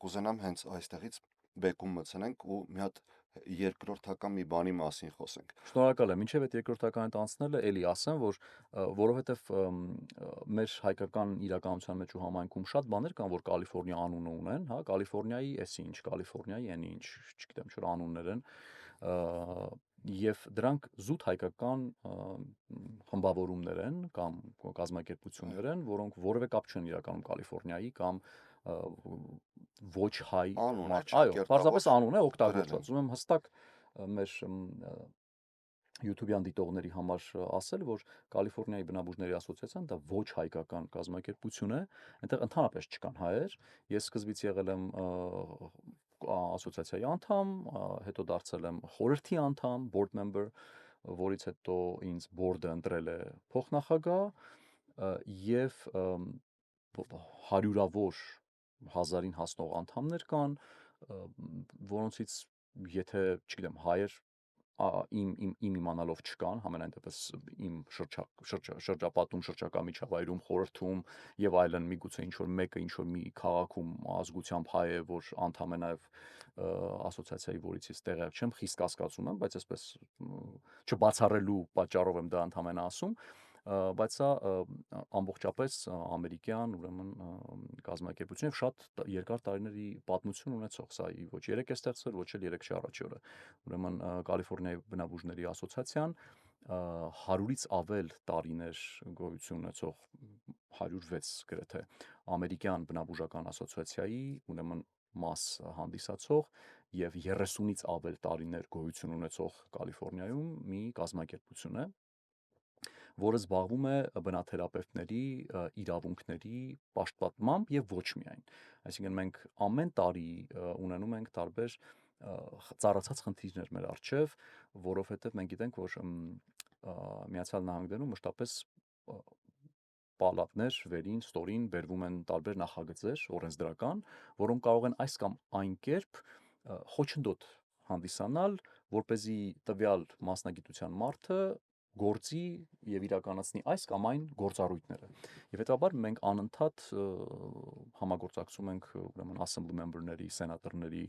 կուզենամ հենց այստեղից բեկում մտցնենք ու մի հատ երկրորդական մի բանի մասին խոսենք։ Շնորհակալ եմ։ Մինչև այդ երկրորդականդ անցնելը էլի ասեմ, որ որովհետև մեր հայկական իրականության մեջ ու համայնքում շատ բաներ կան, որ Կալիֆոռնիա անունը ունեն, հա, Կալիֆոռնիայի էսի ինչ, Կալիֆոռնիայի այն ինչ, չգիտեմ, չէ՞ անուններ են, եւ դրանք զուտ հայկական խմբավորումներ են կամ կազմակերպություններ են, որոնք որևէ կապ չունեն իրականում Կալիֆոռնիայի կամ ոչ հայ Անուն է, այո, պարզապես ճակերտավոր անուն է դրել օգտագործված։ են։ Ուզում եմ հստակ մեր YouTube-յան դիտողների համար ասել, որ Կալիֆոռնիայի բնաբուժների ասոցիացիան դա ոչ հայկական կազմակերպություն է, այնտեղ ընդհանրապես չկան հայեր։ Ես սկզբից եղել եմ ասոցիացիայի անդամ, հետո դարձել եմ խորհրդի անդամ, board member, որից հետո ինձ board-ը ընտրել է փոխնախագահ եւ հարյուրավոր հազարին հասնող անդամներ կան, որոնցից եթե, չգիտեմ, հայեր իմ իմանալով չկան, համենայն դեպս իմ շրջապատում, շրջակա միջավայրում, խորհրդում եւ այլն միգուցե ինչ որ մեկը ինչ որ մի քաղաքում ազգությամբ հայ է, որ անդամ է նաեւ ասոցիացիայի, որից ես տեղյակ չեմ, խիստ կասկածում եմ, բայց այսպես չբացառելու պատճառով եմ դա ընդհանրապես ասում, բայց սա ամբողջապես ամերիկյան, ուրեմն կազմակերպություն եւ շատ երկար տարիների պատմություն ունեցող, սա ոչ երեք է ստեղծվել, ոչ էլ 3 առաջի օրը։ Ուրեմն Կալիֆոռնիայի բնաբուժների ասոցիացիան 100-ից ավել տարիներ գոյություն ունեցող 106 գրեթե ամերիկյան բնաբուժական ասոցիացիայի ուրեմն մաս հանդիսացող եւ 30-ից ավել տարիներ գոյություն ունեցող Կալիֆոռնիայում մի կազմակերպություն է, որը զբաղվում է բնաթերապևտների իրավունքների պաշտպանմամբ եւ ոչ միայն։ Այսինքն մենք ամեն տարի ունենում ենք տարբեր ծառացած խնդիրներ մեր առջև, որովհետեւ մենք գիտենք, որ Միացյալ Նահանգներում մշտապես պալատներ վերին, ստորին բերվում են տարբեր նախագծեր օրենսդրական, որոնք կարող են այս կամ այն կերպ խոչընդոտ հանդիսանալ, որ เป զի տվյալ մասնագիտության մարդը գործի եւ իրականացնի այս կամ այն գործառույթները։ Եվ հետաբար մենք անընդհատ համագործակցում ենք ուրեմն assembly member-ների, սենատորների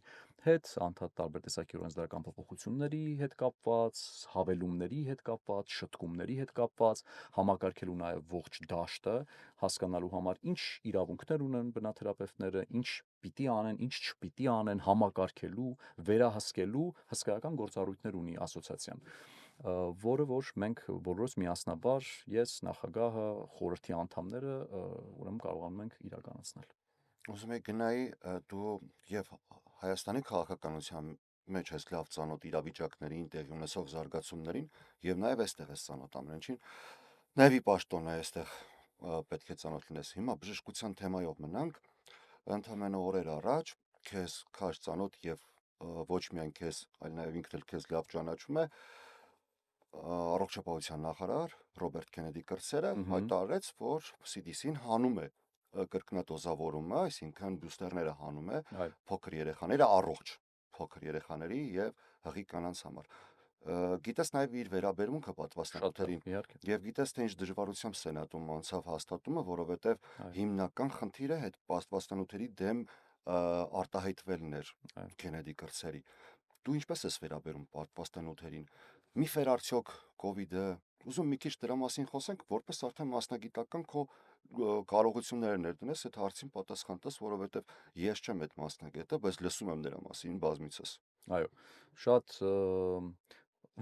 հետ, անդադ տարբեր տեսակի օրենսդրական փոփոխությունների հետ կապված, հավելումների հետ կապված, շտկումների հետ կապված, համակարգելու նաեւ ողջ դաշտը հասկանալու համար ինչ իրավունքներ ունեն բնաթերապևտները, ինչ պիտի անեն, ինչ չպիտի անեն, համակարգելու, վերահսկելու հսկայական գործառույթներ ունի ասոցիացիան, որը որ մենք բոլորս միասնաբար, ես, նախագահը, խորհրդի անդամները ուրեմն կարողանում ենք իրականացնել։ Ուզում եք գնայի դու եւ Հայաստանի քաղաքականության մեջ ես լավ ծանոթ իրավիճակներին, տեղի ունեցող զարգացումներին եւ նաեւ այստեղ ես ծանոթ ամեն ինչին։ Նաեւ ի պաշտոն է այստեղ պետք է ծանոթ լինես։ Հիմա բժշկության թեմայով մնանք, ընդամենը օրեր առաջ քեզ քաշ ծանոթ եւ ոչ միայն քեզ, այլ նաեւ ինքն էլ քեզ լավ ճանաչում է առողջապահության նախարար Ռոբերտ Քենեդի Կրտսերը հայտարարեց, որ CDC-ն հանում է կրկնադոզավորումը, այսինքն բուստերները հանում է փոքր երեխաները առողջ փոքր երեխաների եւ հղի կանանց համար։ Գիտես նաեւ իր վերաբերմունքը պատվաստանյութերին եւ գիտես թե ինչ դժվարությամբ սենատում անցավ հաստատումը, որովհետեւ հիմնական խնդիրը հետ պատվաստանյութերի դեմ արտահայտվելն էր Քենեդի Կրտսերի։ Դու ինչպես ես վերաբերում պատվաստանյութերին։ Միֆ էր արդյոք կովիդը, ուզում մի քիչ դրա մասին խոսենք, որպես արդեն մասնագիտական քո կարողությունները ներդնես այդ հարցին պատասխան տաս, որովհետև ես չեմ այդ մասնագետը, բայց լսում եմ նրա մասին բազմիցս։ Այո, շատ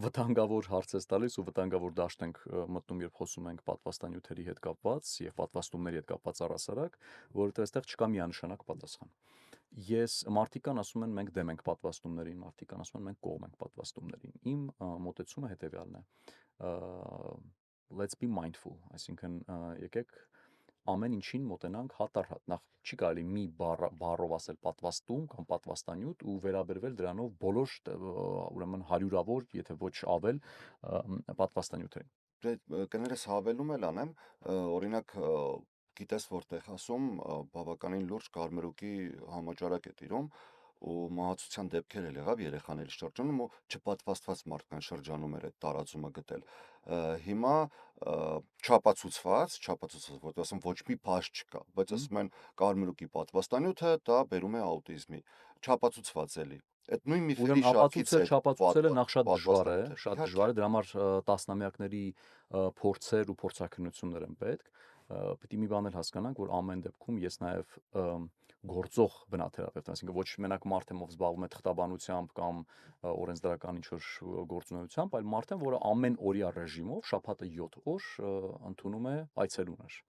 վտանգավոր հարց ես տալիս ու վտանգավոր դաշտ ենք մտնում, երբ խոսում ենք պատվաստանյութերի հետ կապված եւ պատվաստումների հետ կապված առասարակ, որովհետեւ այստեղ չկա միանշանակ պատասխան։ Մարդիկան ասում են մենք դեմ ենք պատվաստումներին, մարդիկան ասում են մենք կողմ ենք պատվաստումներին։ Իմ մոտեցումը հետեւյալն է. let's be mindful, այսինքն եկեք ամեն ինչին մոտենանք հատ առ հատ։ Նախ չի կարելի մի բառով ասել պատվաստում կամ պատվաստանյութ ու վերաբերվել դրանով բոլոր ուրեմն հարյուրավոր, եթե ոչ ավել պատվաստանյութերին։ Կներես հավելում էլ անեմ, օրինակ գիտես որտեղ ասում բավականին լուրջ կարմրուկի համաճարակ է տիրում ու մահացության դեպքեր էլ եղավ երեխաների շրջանում ու չպատվաստված մարդկանց շրջանում էր այդ տարածումը գտել։ Հիմա չապացուցված, որ ասեմ ոչ մի փաստ չկա, բայց ասում են կարմրուկի պատվաստանյութը դա բերում է աուտիզմի։ Չապացուցված էլի։ Այդ նույն միֆերի Ուրեմն շարքից է չապացուցելը նախ շատ դժվար է, պատվաստանյութը։ շատ Իհարկե, դժվար է, դրա համար տասնամյակների փորձեր ու փորձաքննություններ են պետք։ Պիտի մի բան էլ հասկանանք, որ ամեն դեպքում ես նաև գործող բնաթերապևտ եմ, այսինքն ոչ մենակ մարդ եմ, ով զբաղվում է թղթաբանությամբ կամ օրենսդրական ինչ-որ գործունեությամբ, այլ մարդ եմ, որը ամեն օրյա ռեժիմով շաբաթը 7 օր ընդունում է այցելուներ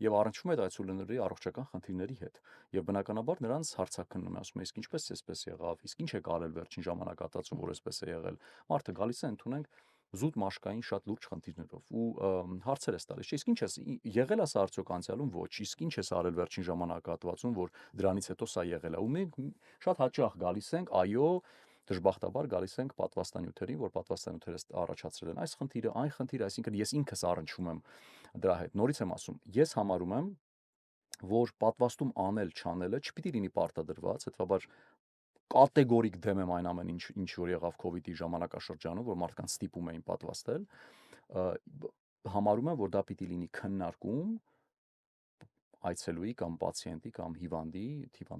եւ առնչվում է այդ այցելուների առողջական խնդիրների հետ։ Եվ բնականաբար նրանց հարցաքննում է, ասում է, իսկ ինչպես էսպես եղավ, իսկ ինչ է կարել վերջին ժամանակահատվածում, որ էսպես է եղել։ Մարդը գալիս է ընդունենք զուտ մաշկային շատ լուրջ խնդիրներով ու հարցեր է տալիս, չէ՞, իսկ ինչ է եղել է սա արդյոք անցյալում, ոչ, իսկ ինչ է արել վերջին ժամանակահատվածում, որ դրանից հետո սա եղել է։ Ու մենք շատ հաճախ գալիս ենք, այո, դժբախտաբար գալիս ենք պատվաստանյութերին, որ պատվաստանյութերը առաջացրել են այս խնդիրը, այն խնդիրը, այսինքն ես ինքս առնչվում եմ դրա հետ։ Նորից եմ ասում, ես համարում եմ, որ պատվաստում անել չանելը չպիտի լինի պարտադրված, հետաբար կատեգորիկ դեմ եմ այն ամեն ինչ որ եղավ COVID-ի ժամանակաշրջանում, որ մարդկանց ստիպում էին պատվաստել, համարում եմ, որ դա պիտի լինի քննարկում այցելուի կամ պացիենտի կամ հիվանդ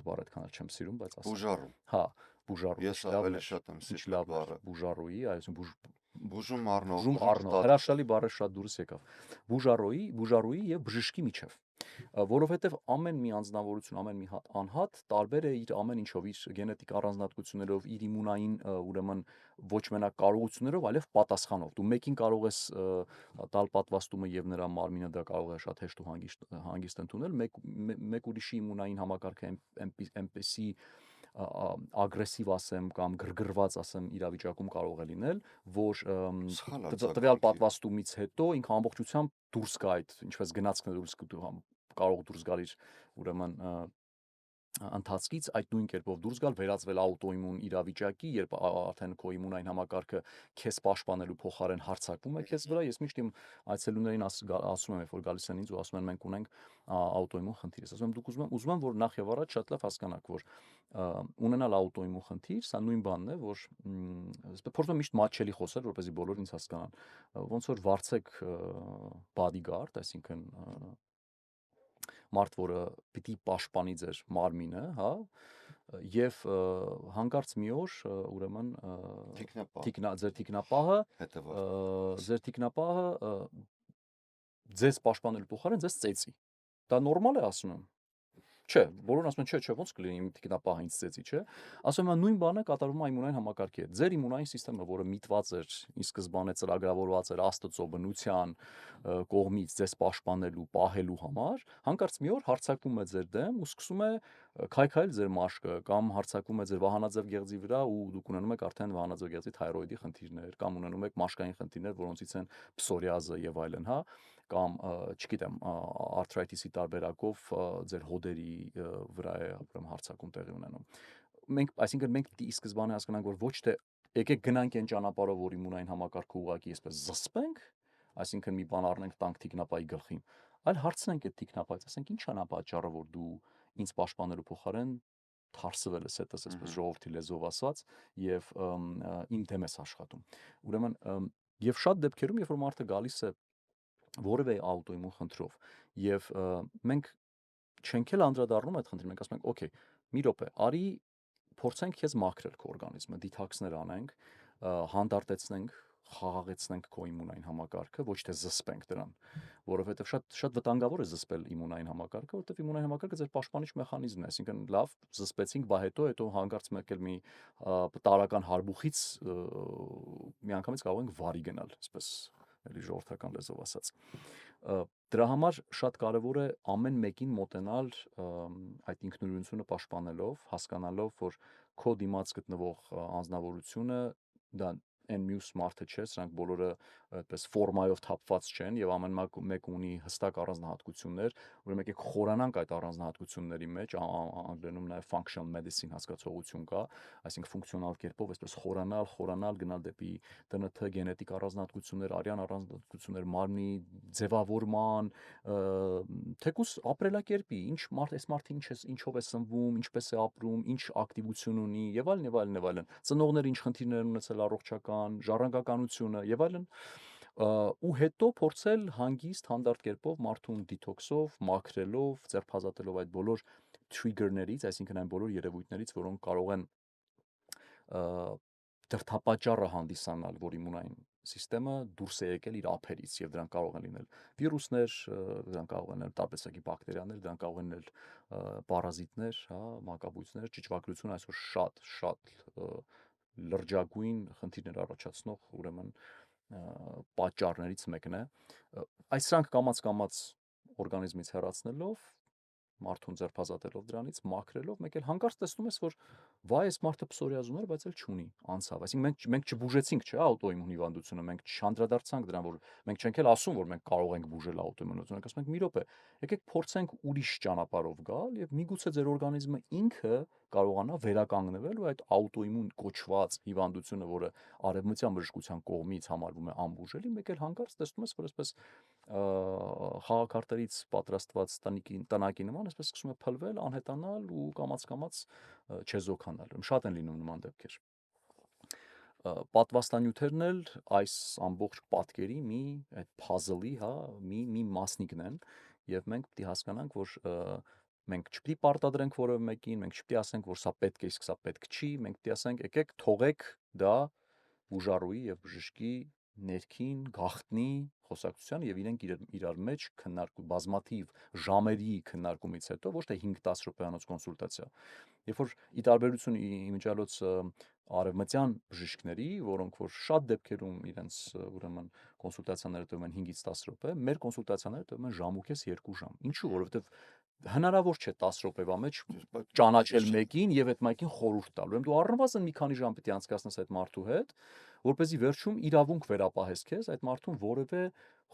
բառը այդքան էլ չեմ սիրում, բայց ասեմ։ բուժառու։ Հա, բուժառու։ Ես ավելի շատ եմ սիրում լավ բառը։ բուժառուի, այսինքն Բուժում առնող, բուժում առնող, հրաշալի բառը շատ դուրս եկավ։ Բուժառուի եւ բժշկի միջև, որովհետեւ ամեն մի անձնավորություն, ամեն մի անհատ տարբեր է իր ամեն ինչով, իր գենետիկ առանձնահատկություններով, իր իմունային ուրեմն ոչ մենակ կարողություններով, այլև պատասխանով։ Դու մեկին կարող ես տալ պատվաստումը եւ նրա մարմինը դա կարող է շատ հեշտ ու հանգիստ ընդունել, մեկ ուրիշի իմունային համակարգը այնպեսի ագրեսիվ ասեմ կամ գրգռված ասեմ իրավիճակում կարող է լինել, որ տվյալ պատվաստումից հետո ինքը ամբողջությամբ դուրս գա այդ, ինչպես գնացքն է դուրս կարող դուրս գալ իր ուրեմն ընթացքից այդ նույն կերպով դուրս գալ, վերածվել աուտոիմուն իրավիճակի, երբ արդեն քո իմունային համակարգը քեզ պաշտպանելու փոխարեն հարձակվում է քեզ վրա, ես միշտ իմ այցելուներին ասում եմ, որ գալիս են ինձ ու ասում են մենք ունենք աուտոիմուն խնդիր, ասում եմ դուք ուզում եմ որ նախ եւ առաջ շատ լավ հասկանաք, որ ունենալ աուտոիմուն խնդիր, սա նույն բանն է, որ փորձում եմ միշտ մատչելի խոսել, որպեսզի բոլորն ինձ հասկանան, ոնց որ վարձեք bodyguard, այսինքն մարդ, որը պիտի պաշտպանի ձեր մարմինը, հա, եւ հանկարծ մի օր ուրեմն ձեր թիկնապահը ձեզ պաշտպանելու փոխարեն ձեզ ծեծի։ Դա նորմալ է, ասում եմ։ Չէ, բոլորն ասում են, չէ, ոնց կլինի իմ թիկնապահը ինձ ծեծի, չէ։ Ասում եմ, նույն բանը կատարվում է իմունային համակարգի հետ։ Ձեր իմունային համակարգը, որը միտված էր ի սկզբանե ծրագրավորված էր Աստծո բնության կողմից ձեզ պաշտպանելու, պահելու համար, հանկարծ մի օր հարձակվում է ձեր դեմ ու սկսում է քայքայել ձեր մաշկը կամ հարձակվում է ձեր վահանաձև գեղձի վրա ու դուք ունենում եք արդեն վահանաձև գեղձի թայրոիդի խնդիրներ կամ ունենում եք մաշկային խնդիրներ, որոնցից են փսորիազը եւ այլն, հա, կամ չգիտեմ, արթրայթիսի տարբերակով ձեր հոդերի վրա է ուրեմն հարձակում տեղի ունենում։ Այսինքն մենք պիտի ի սկզբանե հասկանանք, որ ոչ թե եկեք գնանք այն ճանապարհով, որ իմունային համակարգը ուղղակի այսպես զսպենք, այսինքն մի բան առնենք տանք թիկնապայի գլխին, այլ հարցնենք այդ թիկնապայից, ասենք ի՞նչ է պատճառը, որ դու ինձ պաշտպանելու փոխարեն թարսվել ես հետս այսպես ժողովրդի լեզվով ասած եւ իմ դեմ ես աշխատում։ Ուրեմն եւ շատ դեպքերում, երբ որ մարդը գալիս է որևէ աուտոիմուն խնդրով եւ մենք չենք էլ անդրադառնում այդ խնդրին, մենք ասում ենք, օքեյ, մի րոպե, արի փորձենք քեզ մաքրել քո օրգանիզմը, դիթոքսներ անենք, հանդարտեցնենք, խաղաղեցնենք քո իմունային համակարգը, ոչ թե զսպենք դրան, որովհետև շատ վտանգավոր է զսպել իմունային համակարգը, որովհետև իմունային համակարգը ձեր պաշտպանիչ մեխանիզմն է, այսինքն լավ զսպեցինք, բա հետո հանկարծ մեկ էլ մի տարական հարբուխից միանգամից կարող ենք վարի գնալ, այսպես էլի ժողովրդական լեզվով ասած։ Դրա համար շատ կարևոր է ամեն մեկին մոտենալ այդ ինքնուրույնությունը պաշտպանելով, հասկանալով, որ քո դիմաց գտնվող անձնավորությունը դա այն մյուս մարդը չէ, սրանք բոլորը այդպես ֆորմայով թափված չեն եւ ամեն մեկ ունի հստակ առանձնահատկություններ, ուրեմն եկեք խորանանք այդ առանձնահատկությունների մեջ, անգլերենում նաեւ functional medicine հասկացողություն կա, այսինքն ֆունկցիոնալ կերպով այսպես խորանալ գնալ դեպի ԴՆԹ գենետիկ առանձնահատկություններ, արյան առանձնահատկություններ, մարմնի ձևավորման, թեկուս ապրելակերպի, այս մարդը ինչով է սնվում, ինչպես է ապրում, ինչ ակտիվություն ունի եւ այլն եւ այլն եւ այլն։ Ծնողները ինչ խնդիրներ են ունեցել առողջական, ժառանգականությունը եւ այլն, ու հետո փորձել հանգիստ հանդարտ կերպով մարդուն դիթոքսով, մաքրելով, ձերբազատելով այդ բոլոր trigger-ներից, այսինքն այն բոլոր երևույթներից, որոնք կարող են դրդապատճառը հանդիսանալ, որ իմունային սիստեմը դուրս է եկել իր ափերից եւ դրանք կարող են լինել վիրուսներ, դրանք կարող են լինել տարբերակի բակտերիաներ, դրանք կարող են լինել պարազիտներ, հա, մակաբույծներ, ճիճվագրություն այսօր շատ լրջագույն խնդիրներ առաջացնող ուրեմն պատճառներից մեկն է։ Այս սրանք կամաց օրգանիզմից հեռացնելով մարդուն ձերբազատելով դրանից, մաքրելով, մեկ էլ հանկարծ տեսնում ես, որ վայ, այս մարդը պսորիազ ուներ, բայց էլ չունի, անցավ։ Այսինքն մենք չբուժեցինք, չէ՞, աուտոիմուն հիվանդությունը, մենք չանդրադարձանք դրան, որ մենք չենք էլ ասում, որ մենք կարող ենք բուժել աուտոիմունությունը, ասում ենք՝ մի րոպե, եկեք փորձենք ուրիշ ճանապարհով գալ եւ միգուցե ձեր օրգանիզմը ինքը կարողանա վերականգնվել ու այդ աուտոիմուն կոչված հիվանդությունը, որը արևմտյան բժշկության կողմից համարվում է անբուժելի, մեկ էլ հանկարծ տեսնում ես, որ այսպես խաղակարտերից պատրաստված տնակի նման, այսպես սկսում է փլվել, անհետանալ ու կամաց չեզոքանալ։ Շատ են լինում նման դեպքեր։ Պատվաստանյութերն էլ այս ամբողջ պատկերի մի այդ puzzle-ի, հա, մի մասնիկն են, եւ մենք պետք է հասկանանք, որ մենք չպետք է պարտադրենք որևէ մեկին, մենք չպետք է ասենք, որ սա պետք է, իսկ սա պետք չի, մենք պետք է ասենք, եկեք թողեք դա բուժառուի եւ բժշկի ներքին գաղտնի խոսակցության եւ իրենք իրար մեջ բազմաթիվ ժամերի քննարկումից հետո ոչ թե 5-10 րոպեանոց կոնսուլտացիա, երբ որ ի տարբերություն իմիջիալոց արևմտյան բժիշկների, որոնք որ շատ դեպքերում իրենց ուրեմն կոնսուլտացիաները տևում են 5-ից 10 րոպե, մեր կոնսուլտացիաները տևում են ժամուկես 2 ժամ։ Ինչու՞, որովհետեւ հնարավոր չէ 10 րոպեվա մեջ ճանաչել մեկին եւ այդ մեկին խորհուրդ տալ։ Ուրեմն դու առնվազն մի քանի ժամ պետք է անցկացնես այդ մարդու հետ, որպեսզի վերջում իրավունք վերապահես քեզ այդ մարդուն որևէ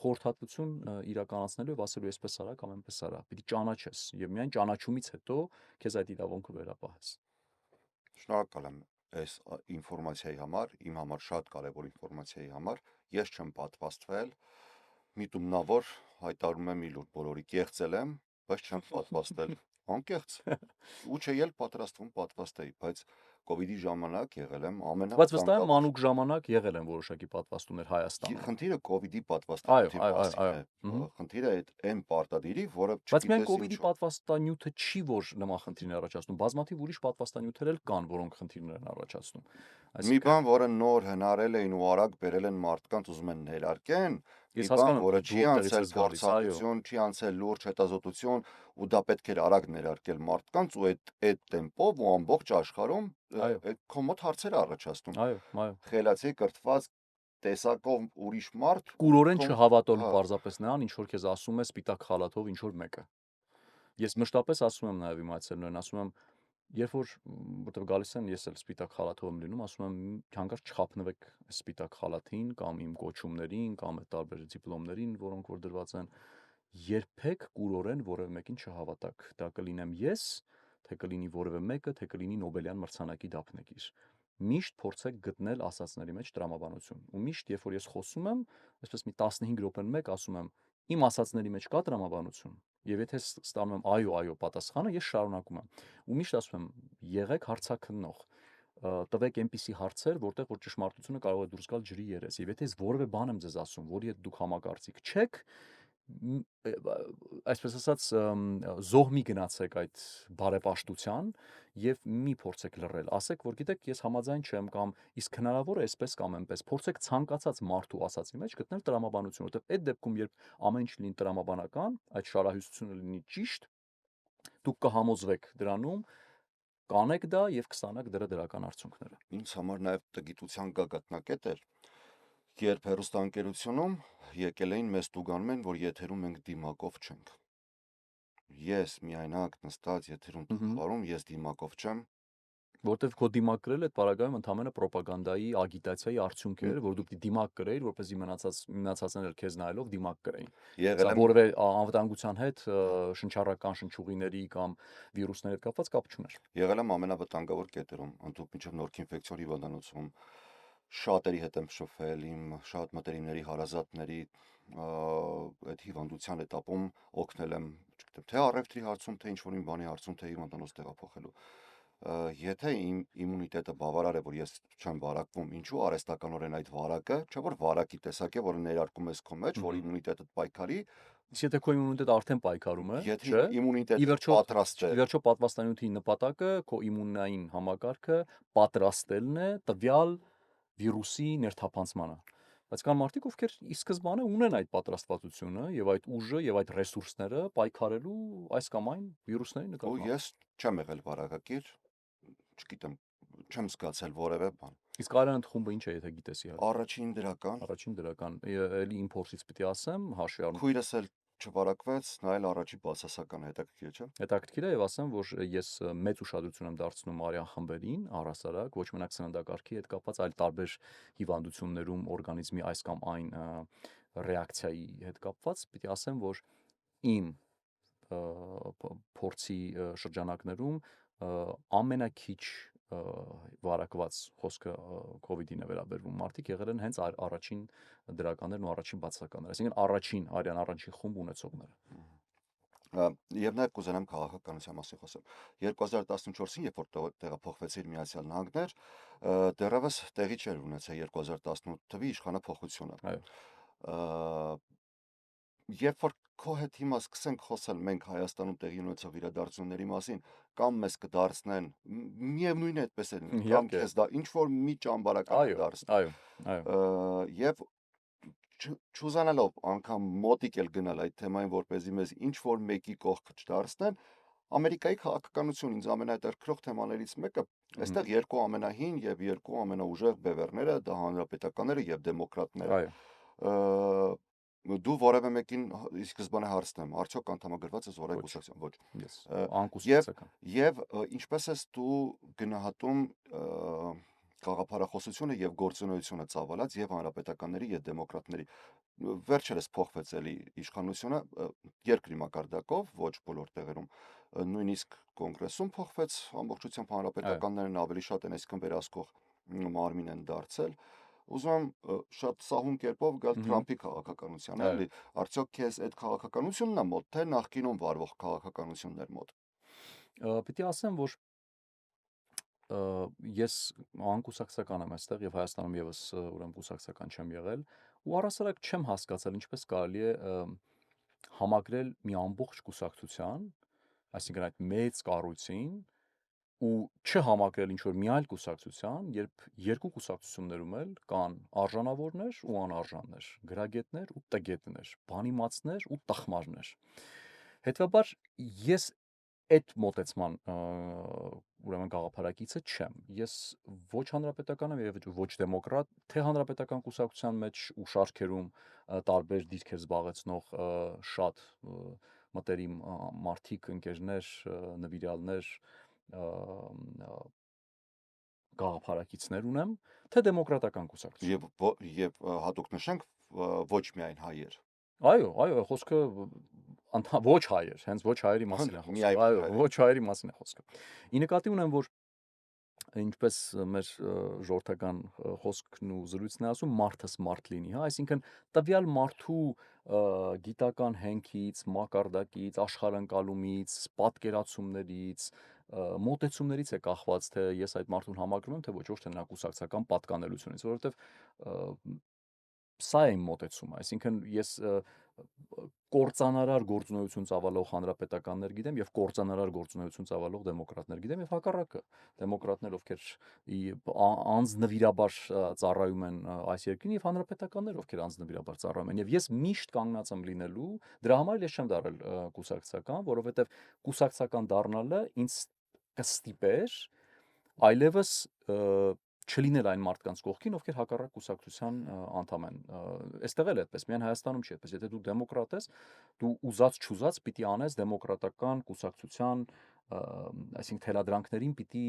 խորհրդատվություն իրականացնելու եւ ասելու այսպես արա կամ այնպես արա։ Պիտի ճանաչես եւ միայն ճանաչումից հետո քեզ այդ իրավունքը վերապահես։ Շնորհակալ եմ այս ինֆորմացիայի համար, իմ համար շատ կարևոր ինֆորմացիայի համար։ Ես չեմ պատվաստվել, միտումնավոր հայտարարում եմ իլուր, բոլորի կեղծել եմ, բայց չեմ պատվաստել, անկեղծ։ Ու չէի էլ պատրաստվում պատվաստեի, բայց COVID-ի ժամանակ եղել եմ Բայց վստահ եմ մանուկ ժամանակ եղել են որոշակի պատվաստումներ Հայաստանում։ Խնդիրը COVID-ի պատվաստանյութի մասին է։ Այո։ Խնդիրը այն պարտադիրի, որը Բայց միայն COVID-ի պատվաստանյութը չի, որ նման խնդիրներ առաջացնում, բազմաթիվ ուրիշ պատվաստանյութեր էլ կան, որոնք խնդիրներ են առաջացնում։ Մի բան, որը նոր հնարել էին ու արագ բերել են մարդկանց, ուզում են ներարկեն, մի բան, որը չի անցել փորձառություն, չի անցել լուրջ հետազոտություն, ու դա պետք էր արագ ներարկել մարդկանց, ու այդ տեմպով ու ամբողջ աշխարհում այդ քո մոտ հարցեր առաջացնում։ Այո։ Խելացի կրթված տեսակով ուրիշ մարդ կուրորեն չհավատալու պարզապես նրան, ինչ որ քեզ ասում է սպիտակ խալաթով ինչ որ մեկը։ Ես մշտապես ասում եմ նաև իմ այցելուներին, ասում եմ, երբ որ որտեվ գալիս են, ես էլ սպիտակ խալաթով եմ լինում, ասում եմ, հանկարծ չխափնվեք սպիտակ խալաթին կամ իմ կոչումներին կամ այդ տարբեր դիպլոմներին, որոնք որ դրված են, երբեք կուրորեն որևէ մեկին չհավատաք։ Դա կլինեմ ես, թե կլինի որևէ մեկը, թե կլինի Նոբելյան մրցանակի դափնեկիր։ Միշտ փորձեք գտնել ասածների մեջ տրամաբանություն։ Ու միշտ, երբ որ ես խոսում եմ, այսպես մի 15 րոպեն մեկ ասում եմ, իմ ասածների մեջ կա տրամաբանություն։ Եվ եթե ստանում եմ այո պատասխանը, ես շարունակում եմ։ Ու միշտ ասում եմ, եղեք հարցաքննող, տվեք այնպիսի հարցեր, որտեղ որ ճշմարտությունը կարող է դուրս գալ ջրի երես։ Եվ եթե ես որևէ բան եմ ձեզ ասում, որի հետ դուք համակարծիք չեք, այսպես ասած զոհ մի գնացեք այդ բարեպաշտության եւ մի փորձեք լռել, ասեք, որ գիտեք, ես համաձայն չեմ կամ իսկ հնարավոր է այսպես կամ այնպես, փորձեք ցանկացած մարդու ասածի մեջ գտնել տրամաբանություն, որովհետեւ այդ դեպքում, երբ ամեն ինչ լինի տրամաբանական, այդ շարահյուսությունը լինի ճիշտ, դուք կհամոզվեք դրանում, կանեք դա եւ կստանաք դրա դրական արդյունքները։ Ինձ համար նաեւ տգիտության գագաթնակետ էր, երբ հեռուստաընկերությունում եկել էին մեզ տուգանում են, որ եթերում մենք դիմակով չենք։ Ես միայնակ նստած եթերում տխարում, ես դիմակով չեմ, Որտեվ քո դիմակ գրելը այդ պարագայում ընդհանրապես պրոպագանդայի, ագիտացիայի արդյունք էր, որ դու պիտի դիմակ գրեիր, որպեսզի մնացածները քեզ նայելով դիմակ գրեին։ Եղել Սա եմ որևէ անվտանգության հետ, շնչառական շնչուղիների կամ վիրուսների հետ կապված կապ չուներ։ եղել եմ ամենավտանգավոր կետերում, ընդհանուր մինչև նորքի ինֆեկցիոն հիվանդանոցում շատերի հետ եմ շփվել, իմ շատ մտերիմների, հարազատների այդ հիվանդության этаպում օգնել եմ, չգիտեմ, թե առևտրի հարցում, թե ինչ-որ մի բանի հարցում, թե հիվանդանոց տեղափոխելու։ Եթե իմ իմունիտետը բավարար է, որ ես չեմ վարակվում, ինչու արհեստականորեն այդ վարակը, չէ՞ որ վարակի տեսակ է, որը ներարկում ես քո մեջ, որ իմունիտետը պայքարի, Իսկ եթե քո իմունիտետը արդեն պայքարում է, եթե չէ՞, ի իմունիտետը վերջո պատրաստ ի է, վերջո պատվաստանյութի նպատակը քո իմունային համակարգը պատրաստելն է տվյալ վիրուսի ներթափանցմանը։ Բայց կան մարդիկ, ովքեր ի սկզբանե ունեն այդ պատրաստվածությունը եւ այդ ուժը եւ այդ ռեսուրսները պայքարելու այս կամ այն վիրուսների ու նկատմամբ։ ես չեմ եղել վարակակիր, չգիտեմ, չեմ զգացել որևէ բան։ Իսկ Iron խումբը ինչ է, եթե գիտես իհարկե։ Առաջին դրական, Առաջին դրական, էլի իմ փորձից պիտի ասեմ, հաշվի առնելով քույրս էլ չվարակվեց, նա էլ առաջի բացասական հետաքրքիր չէ։ հետաքրքիր է եւ ասեմ, որ ես մեծ ուշադրություն եմ դարձնում արյան խմբերին, առհասարակ, ոչ մենակ սննդակարգի հետ կապված, այլ տարբեր հիվանդություններում օրգանիզմի այս կամ այն ռեակցիայի հետ կապված, պիտի ասեմ, որ իմ փորձի շրջանակներում ամենակիչ վարակված խոսքը COVID-ին է վերաբերվում։ Մարդիկ եղել են հենց առաջին դրականներն ու առաջին բացասականները, այսինքն առաջին արյան առաջին խումբ ունեցողները։ Եվ նաև կուզենամ քաղաքականության մասին խոսեմ։ 2014-ին, երբ որ տեղափոխվեցի Միացյալ Նահանգներ, դեռևս տեղի չէր ունեցել 2018 թվականի իշխանափոխությունը։ Այո։ Երբ որ քո հետ հիմա սկսենք խոսել մենք Հայաստանում տեղի ունեցող իրադարձությունների մասին, կամ մեզ կդարձնեն, միևնույն է այդպես է լինի, կամ Իհարկե։ քեզ դա ինչ որ մի ճամբարական Այո, կդարձնի։ այո։ Եվ չուզանալով անգամ մոտիկ էլ գնալ այդ թեմային, որպեսզի մեզ ինչ որ մեկի կողքը չդարձնեն, Ամերիկայի քաղաքականություն ինձ ամենահետաքրքրող թեմաներից մեկը, այստեղ երկու ամենահին եւ երկու ամենաուժեղ բևեռները, դա հանրապետականները եւ դեմոկրատները։ Այո։ Դու որևէ մեկին ի սկզբանե հարցնեմ, արդյոք անդամագրված ես որևէ կուսակցության, ոչ։ Ես անկուսակցական։ Եվ ինչպես ես դու գնահատում գաղափարախոսությունը եւ գործունեությունը ծավալած եւ հանրապետականների եւ դեմոկրատների վերջերս փոխվեց էլի իշխանությունը երկրի մակարդակով, ոչ բոլոր տեղերում, նույնիսկ կոնգրեսում փոխվեց ամբողջությամբ հանրապետականներն ավելի շատ են այսքան վերահսկող մարմին են դարձել։ Ուզում եմ շատ սահուն կերպով գալ Թրամփի քաղաքականությանը, էլի, արդյոք քեզ այդ քաղաքականությունն է մոտ, թե նախկինում վարվող քաղաքականություններ մոտ։ Պիտի ասեմ, որ ես անկուսակցական եմ այստեղ եւ Հայաստանում եւս ուրեմն կուսակցական չեմ եղել ու առասարակ չեմ հասկացել ինչպես կարելի է համակրել մի ամբողջ կուսակցության, այսինքն այդ մեծ կառույցին ու չհամակրել ինչ որ մի այլ կուսակցության, երբ երկու կուսակցություններում էլ կան արժանավորներ ու անարժաններ, գրագետներ ու տգետներ, բանիմացներ ու տխմարներ։ Հետևաբար ես այդ մոտեցման ուրեմն գաղափարակիցը չեմ։ Ես ոչ հանրապետական եմ եւ ոչ դեմոկրատ, թե հանրապետական կուսակցության մեջ ու շարքերում տարբեր դիրքեր զբաղեցնող շատ մտերիմ մարդիկ, ընկերներ, նվիրյալներ գաղափարակիցներ ունեմ, թե դեմոկրատական կուսակցություն։ Եվ հատուկ նշենք ոչ միայն հայեր։ Այո, խոսքը ոչ հայեր, հենց ոչ հայերի մասին է խոսքը։ Այո, ոչ հայերի մասին է խոսքը։ Ի նկատի ունեմ, որ ինչպես մեր ժողովրդական խոսքն ու զրույցն է ասում, մարդս մարդ լինի, հա, այսինքն տվյալ մարդու գիտական հենքից, մակարդակից, աշխարհընկալումից, պատկերացումներից, մոտեցումներից է կախված, թե ես այդ մարդուն համակրում եմ, թե ոչ թե նա կուսակցական պատկանելությունից, որովհետև սա է իմ մոտեցումը, այսինքն ես կործանարար գործունեություն ծավալող հանրապետականներ գիտեմ եւ կործանարար գործունեություն ծավալող դեմոկրատներ գիտեմ եւ հակառակը դեմոկրատներ, ովքեր անձնվիրաբար ծառայում են այս երկրին եւ հանրապետականներ, ովքեր անձնվիրաբար ծառայում են եւ ես միշտ կանգնած եմ լինելու, դրա համար ես չեմ դարել կուսակցական, որովհետեւ կուսակցական դառնալը ինձ կստիպեր այլևս չլինել այն մարդկանց կողքին, ովքեր հակառակ կուսակցության անդամ են։ Այստեղ էլ այդպես, միայն Հայաստանում չի այդպես։ Եթե դու դեմոկրատ ես, դու ուզած չուզած պիտի անես դեմոկրատական կուսակցության այսինքն թելադրանքներին պիտի,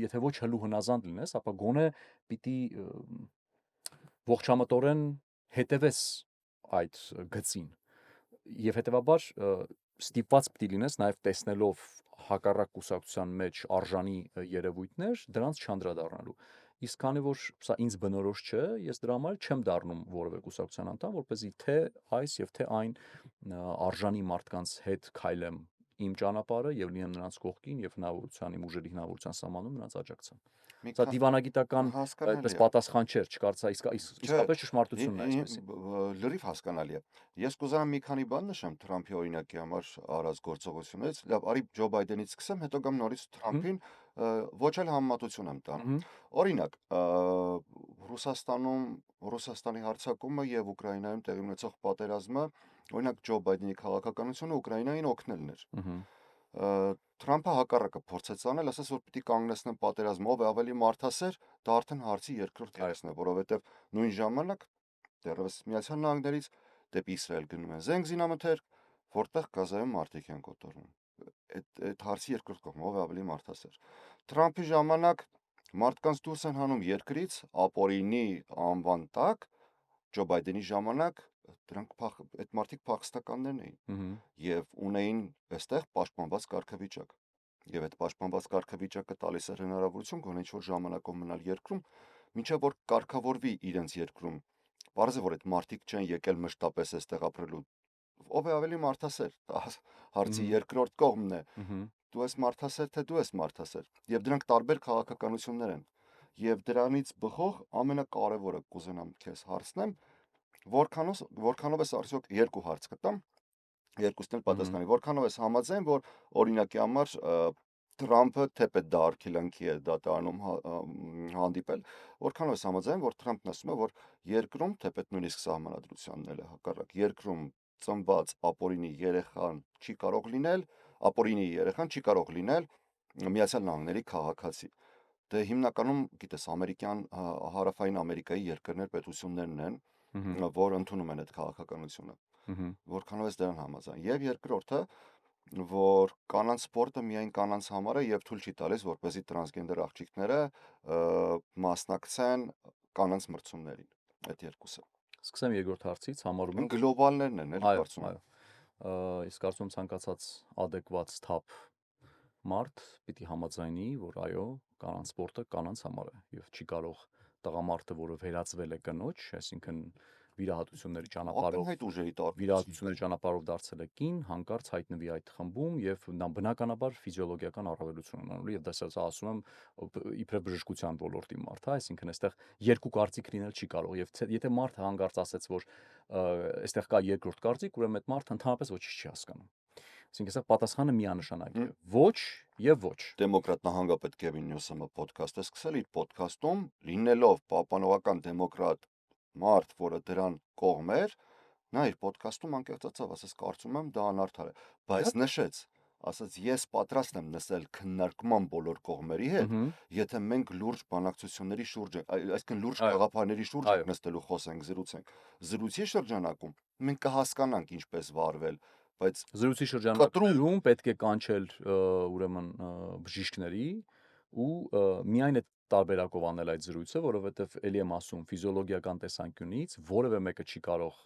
եթե ոչ հլու հնազանդ լինես, ապա գոնե պիտի ողջամտորեն հետևես այդ գծին եւ հետեւաբար ստիպված պիտի լինես նաեւ տեսնելով հակառակ կուսակցության մեջ արժանի երևույթներ դրանց չանդրադառնալու իսկ քանի որ սա ինձ բնորոշ չէ ես դրա համար չեմ դառնում որևէ կուսակցության անդամ որպեսզի թե այս եւ թե այն արժանի մարդկանց հետ քայլեմ իմ ճանապարհը եւ լինեմ նրանց կողքին եւ հնարավորության իմ ուժերի հնարավորության սահմանում նրանց աջակցեմ սա դիվանագիտական այդպես պատասխան չէր չկարծա իսկապես ճշմարտությունն է այսպեսին լրիվ հասկանալի է ես կուզանամ մի քանի բան նշեմ Թրամփի օրինակի համար արած գործողությունից լավ արի Ջո Բայդենից սկսեմ հետո գամ նորից Թրամփին ոչ էլ համեմատություն եմ տանում օրինակ Ռուսաստանի հարձակումը եւ Ուկրաինայում տեղի ունեցող պատերազմը օրինակ Ջո Բայդենի քաղաքականությունը Ուկրաինային օգնելն էր Թրամփը հակառակը փորձեց անել, ասաց որ պիտի կանգնեցնեն պատերազմը, ով է ավելի մարդասեր, դա արդեն հարցի երկրորդ կեսն է, որովհետև նույն ժամանակ դեռևս Միացյալ Նահանգներից դեպի Իսրայել գնում են զենք զինամթերք, որտեղ Գազայում մարդիկ են կոտորվում։ Այդ հարցի երկրորդ կողմը ով է ավելի մարդասեր։ Թրամփի ժամանակ մարդկանց դուրս են հանում երկրից ապօրինի անվան տակ, Ջո Բայդենի ժամանակ դրանք այդ մարդիկ փախստականներն էին եւ ունեին այստեղ պաշտպանված կարգավիճակ եւ այդ պաշտպանված կարգավիճակը տալիս էր հնարավորություն գոնե ինչ-որ ժամանակով մնալ երկրում մինչեւ որ կարգավորվի իրենց երկրում բարձր է որ այդ մարդիկ չեն եկել մշտապես այստեղ ապրելու ով է ավելի մարդասեր հարցի երկրորդ կողմն է դու ես մարդասեր թե դու ես մարդասեր եւ դրանք տարբեր քաղաքականություններ են եւ դրանից բխող ամենակարևորը կուզենամ քեզ հարցնեմ որքանով ես արդյոք երկու հարց կտամ երկուսն էլ պատասխանի որքանով ես համաձայն որ օրինակի համար Թրամփը թեպետ դա արգելանքի է դատարանում հանդիպել որքանով ես համաձայն որ Թրամփն ասում է որ երկրում թեպետ նույնիսկ սահմանադրությանն էլ է հակառակ երկրում ծնված ապօրինի երեխան չի կարող լինել ապօրինի երեխան չի կարող լինել Միացյալ Նահանգների քաղաքացի դե հիմնականում գիտես ամերիկյան հարավային Ամերիկայի երկրներ պետություններն են որ ընդունում են այդ քաղաքականությունը որքանով ես դրան համաձայն եւ երկրորդը որ կանանց սպորտը միայն կանանց համար է եւ թույլ չի տալիս որպեսզի տրանսգենդեր աղջիկները մասնակցեն կանանց մրցումներին այդ երկուսը սկսեմ երկրորդ հարցից համարում եք գլոբալներն են էլի կարծում եմ իսկ կարծում եմ ցանկացած adekvat sthap մարդ պիտի համաձայնի որ այո կանանց սպորտը կանանց համար է եւ չի կարող տղամարդը որը վերածվել է կնոջ այսինքն վիրահատությունների ճանապարհով դարձել է կին, հանկարծ հայտնվի այդ խմբում եւ նա բնականաբար ֆիզիոլոգիական առավելություն ունենալու եւ դա ասում եմ իբրև բժշկության ոլորտի մարդ, հա, այսինքն այստեղ երկու կարծիք լինել չի կարող եւ եթե մարդը հանկարծ ասեց որ այստեղ կա երկրորդ կարծիք, ուրեմն այդ մարդը ընդհանրապես ոչինչ չի հասկանում։ Այսինքն այստեղ պատասխանը միանշանակ է. ոչ եւ ոչ։ Դեմոկրատ նահանգապետ Քևին Նյուսոմը ոդքասթ է սկսել իր ոդքասթում, լինելով պահպանողական դեմոկրատ մարդ, որը դրան կողմ էր, նա իր ոդքասթում անկեղծացավ, ասաց կարծում եմ դա անարդար է, բայց նշեց, ասաց ես պատրաստ եմ նստել քննարկման բոլոր կողմերի հետ, եթե մենք լուրջ բանակցությունների շուրջ, այսինքն լուրջ գաղափարների շուրջ նստելու խոսենք, զրուցենք։ Զրույցի շրջանակում մենք կհասկանանք ինչպես վարվել, բայց զրույցի շրջանակում պետք է կանչել ուրեմն բժիշկների ու միայն այդ տարբերակով անել այդ զրույցը, որովհետև ելի եմ ասում ֆիզիոլոգիական տեսանկյունից որևէ մեկը չի կարող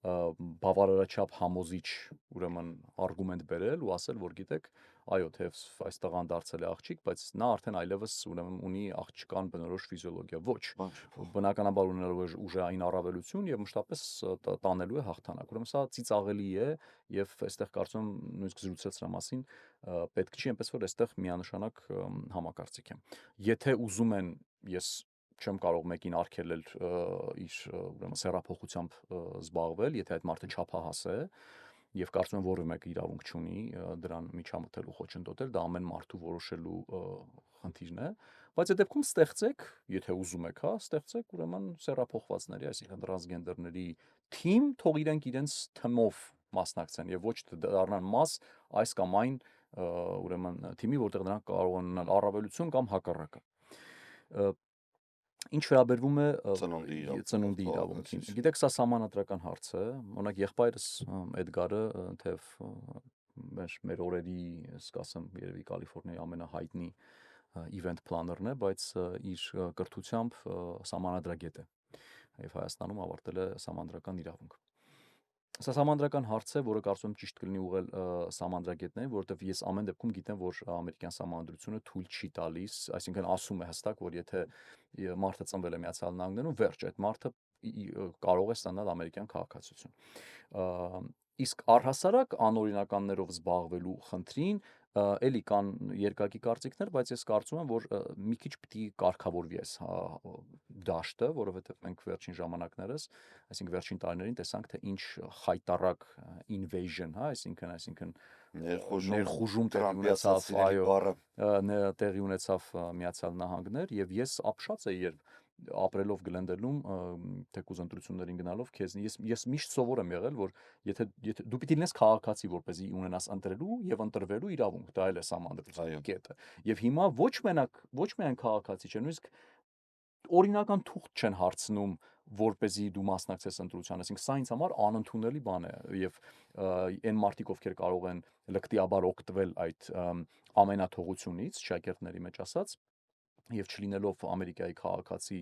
բավարարաչափ համոզիչ ուրեմն արգումենտ բերել ու ասել որ գիտեք այո թեև այս տղան դարձել է աղջիկ բայց նա արդեն այլևս ուրեմն ունի աղջկան բնորոշ ֆիզիոլոգիա ոչ բնականաբար ունենալու է ուժային առավելություն եւ մշտապես տանելու է հաղթանակ ուրեմն սա ծիծաղելի է եւ այստեղ կարծում եմ նույնիսկ զրուցել սրա մասին պետք չի այնպես որ այստեղ միանշանակ համակարծիք եմ եթե ուզում են ես չեմ կարող մեկին արգելել իր ուրեմն սեռափոխությամբ զբաղվել, եթե այդ մարդը չափահաս է եւ կարծում եմ որևէ մեկը իրավունք չունի դրան միջամտելու խոչընդոտել, դա ամեն մարդու որոշելու խնդիրն է, բայց այդ դեպքում ստեղծեք, եթե ուզում եք, հա, ստեղծեք ուրեմն սեռափոխվածների, այսինքն տրանսգենդերների թիմ, թող իրենց թմով մասնակցեն եւ ոչ դառնան մաս այս կամ այն ուրեմն թիմի, որտեղ նրանք կարող են ունենալ առավելություն կամ հակառակը Ինչ վերաբերվում է ծնունդի իրավունքին։ Գիտեք, սա սահմանադրական հարց է։ Օրինակ եղբայրս Էդգարը թեև մեր օրերի, ասեմ, երևի Կալիֆոռնիայի ամենահայտնի event planner-ն է, բայց իր կրթությամբ սահմանադրագետ է եւ Հայաստանում ավարտել է սահմանադրական իրավունք։ Սա սահմանադրական հարց է, որը կարծում եմ ճիշտ կլինի ուղղել սահմանադրագետներին, որովհետև ես ամեն դեպքում գիտեմ, որ ամերիկյան սահմանադրությունը թույլ չի տալիս, այսինքն ասում է հստակ, որ եթե մարդը ծնվել է Միացյալ Նահանգներում, վերջ, այդ մարդը կարող է ստանալ ամերիկյան քաղաքացիություն։ Իսկ առհասարակ անօրինականներով զբաղվելու խնդրին էլի կան երկակի կարծիքներ, բայց ես կարծում եմ, որ մի քիչ պիտի կարգավորվի այս դաշտը, որովհետև մենք վերջին ժամանակներս, այսինքն վերջին տարիներին տեսանք, թե ինչ խայտառակ invasion, հա, այսինքն ներխուժում տեղի ունեցավ, այո, տեղի ունեցավ Միացյալ Նահանգներ, եւ ես ապշած էի, երբ ապրելով Գլենդելում, թեկուզ ընտրություններին գնալով, ես միշտ սովոր եմ եղել, որ եթե դու պիտի լինես քաղաքացի, որպեսզի ունենաս ընտրելու եւ ընտրվելու իրավունք, դա էլ է սահմանադրության կետը։ Եվ հիմա ոչ միայն քաղաքացի չեն, նույնիսկ օրինական թուղթ չեն հարցնում, որպեսզի դու մասնակցես ընտրության, այսինքն սա ինձ համար անընդունելի բան է եւ այն մարդիկ, ովքեր կարող են լկտիաբար օգտվել այդ ամենաթողությունից, շակերտների մեջ ասած, եւ չլինելով Ամերիկայի քաղաքացի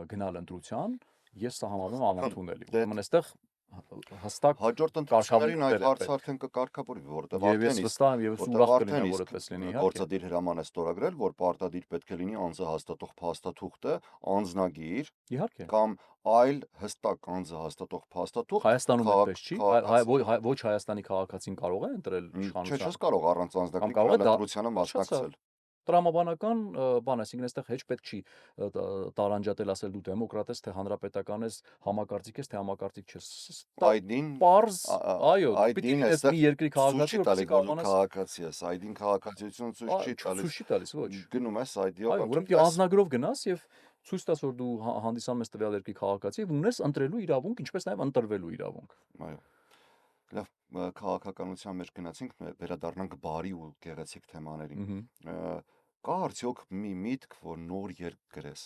գնալ ընտրության, ես սա համարում եմ անընդունելի։ Ուրեմն այստեղ հստակ հաջորդ ընտրություններին այդ հարցը արդեն կկարգավորվի, որտեղ արդեն ես վստահ եմ եւ ուրախ կլինեմ, որ այդպես լինի, իհարկե։ Գործադիր հրաման է ստորագրել, որ պարտադիր պետք է լինի անձը հաստատող փաստաթուղթը, անձնագիր, իհարկե, կամ այլ հստակ անձը հաստատող փաստաթուղթ։ Հայաստանում այդպես չի, ոչ Հայաստանի քաղաքացին կարող է ընտրել իշխանության։ Չես կարող առանց անձնագրի ընտրությանը մասնակցել։ Տրամաբանական բան, այսինքն այստեղ հեչ պետք չի տարանջատել ասել դու դեմոկրատ ես, թե հանրապետական ես, համակարծիք ես, թե համակարծիք չես։ Այդին պարզ, այո, պիտի լինես մի երկրի քաղաքացի, որպեսզի կարողանաս քաղաքացի ես, այդին քաղաքացիություն ցույց չի տալիս։ Ոչ։ Գնում ես այդիով։ Այո, ուրեմն անձնագրով գնաս եւ ցույց տաս, որ դու հանդիսանում ես տվյալ երկրի քաղաքացի եւ ունես ընտրելու իրավունք, ինչպես նաեւ ընտրվելու իրավունք։ Այո։ Լավ, քաղաքականության մեջ գնացինք, վերադառնանք բարի ու գեղեցիկ թեմաներին։ Կա արդյոք մի միտք, որ նոր երգ գրես։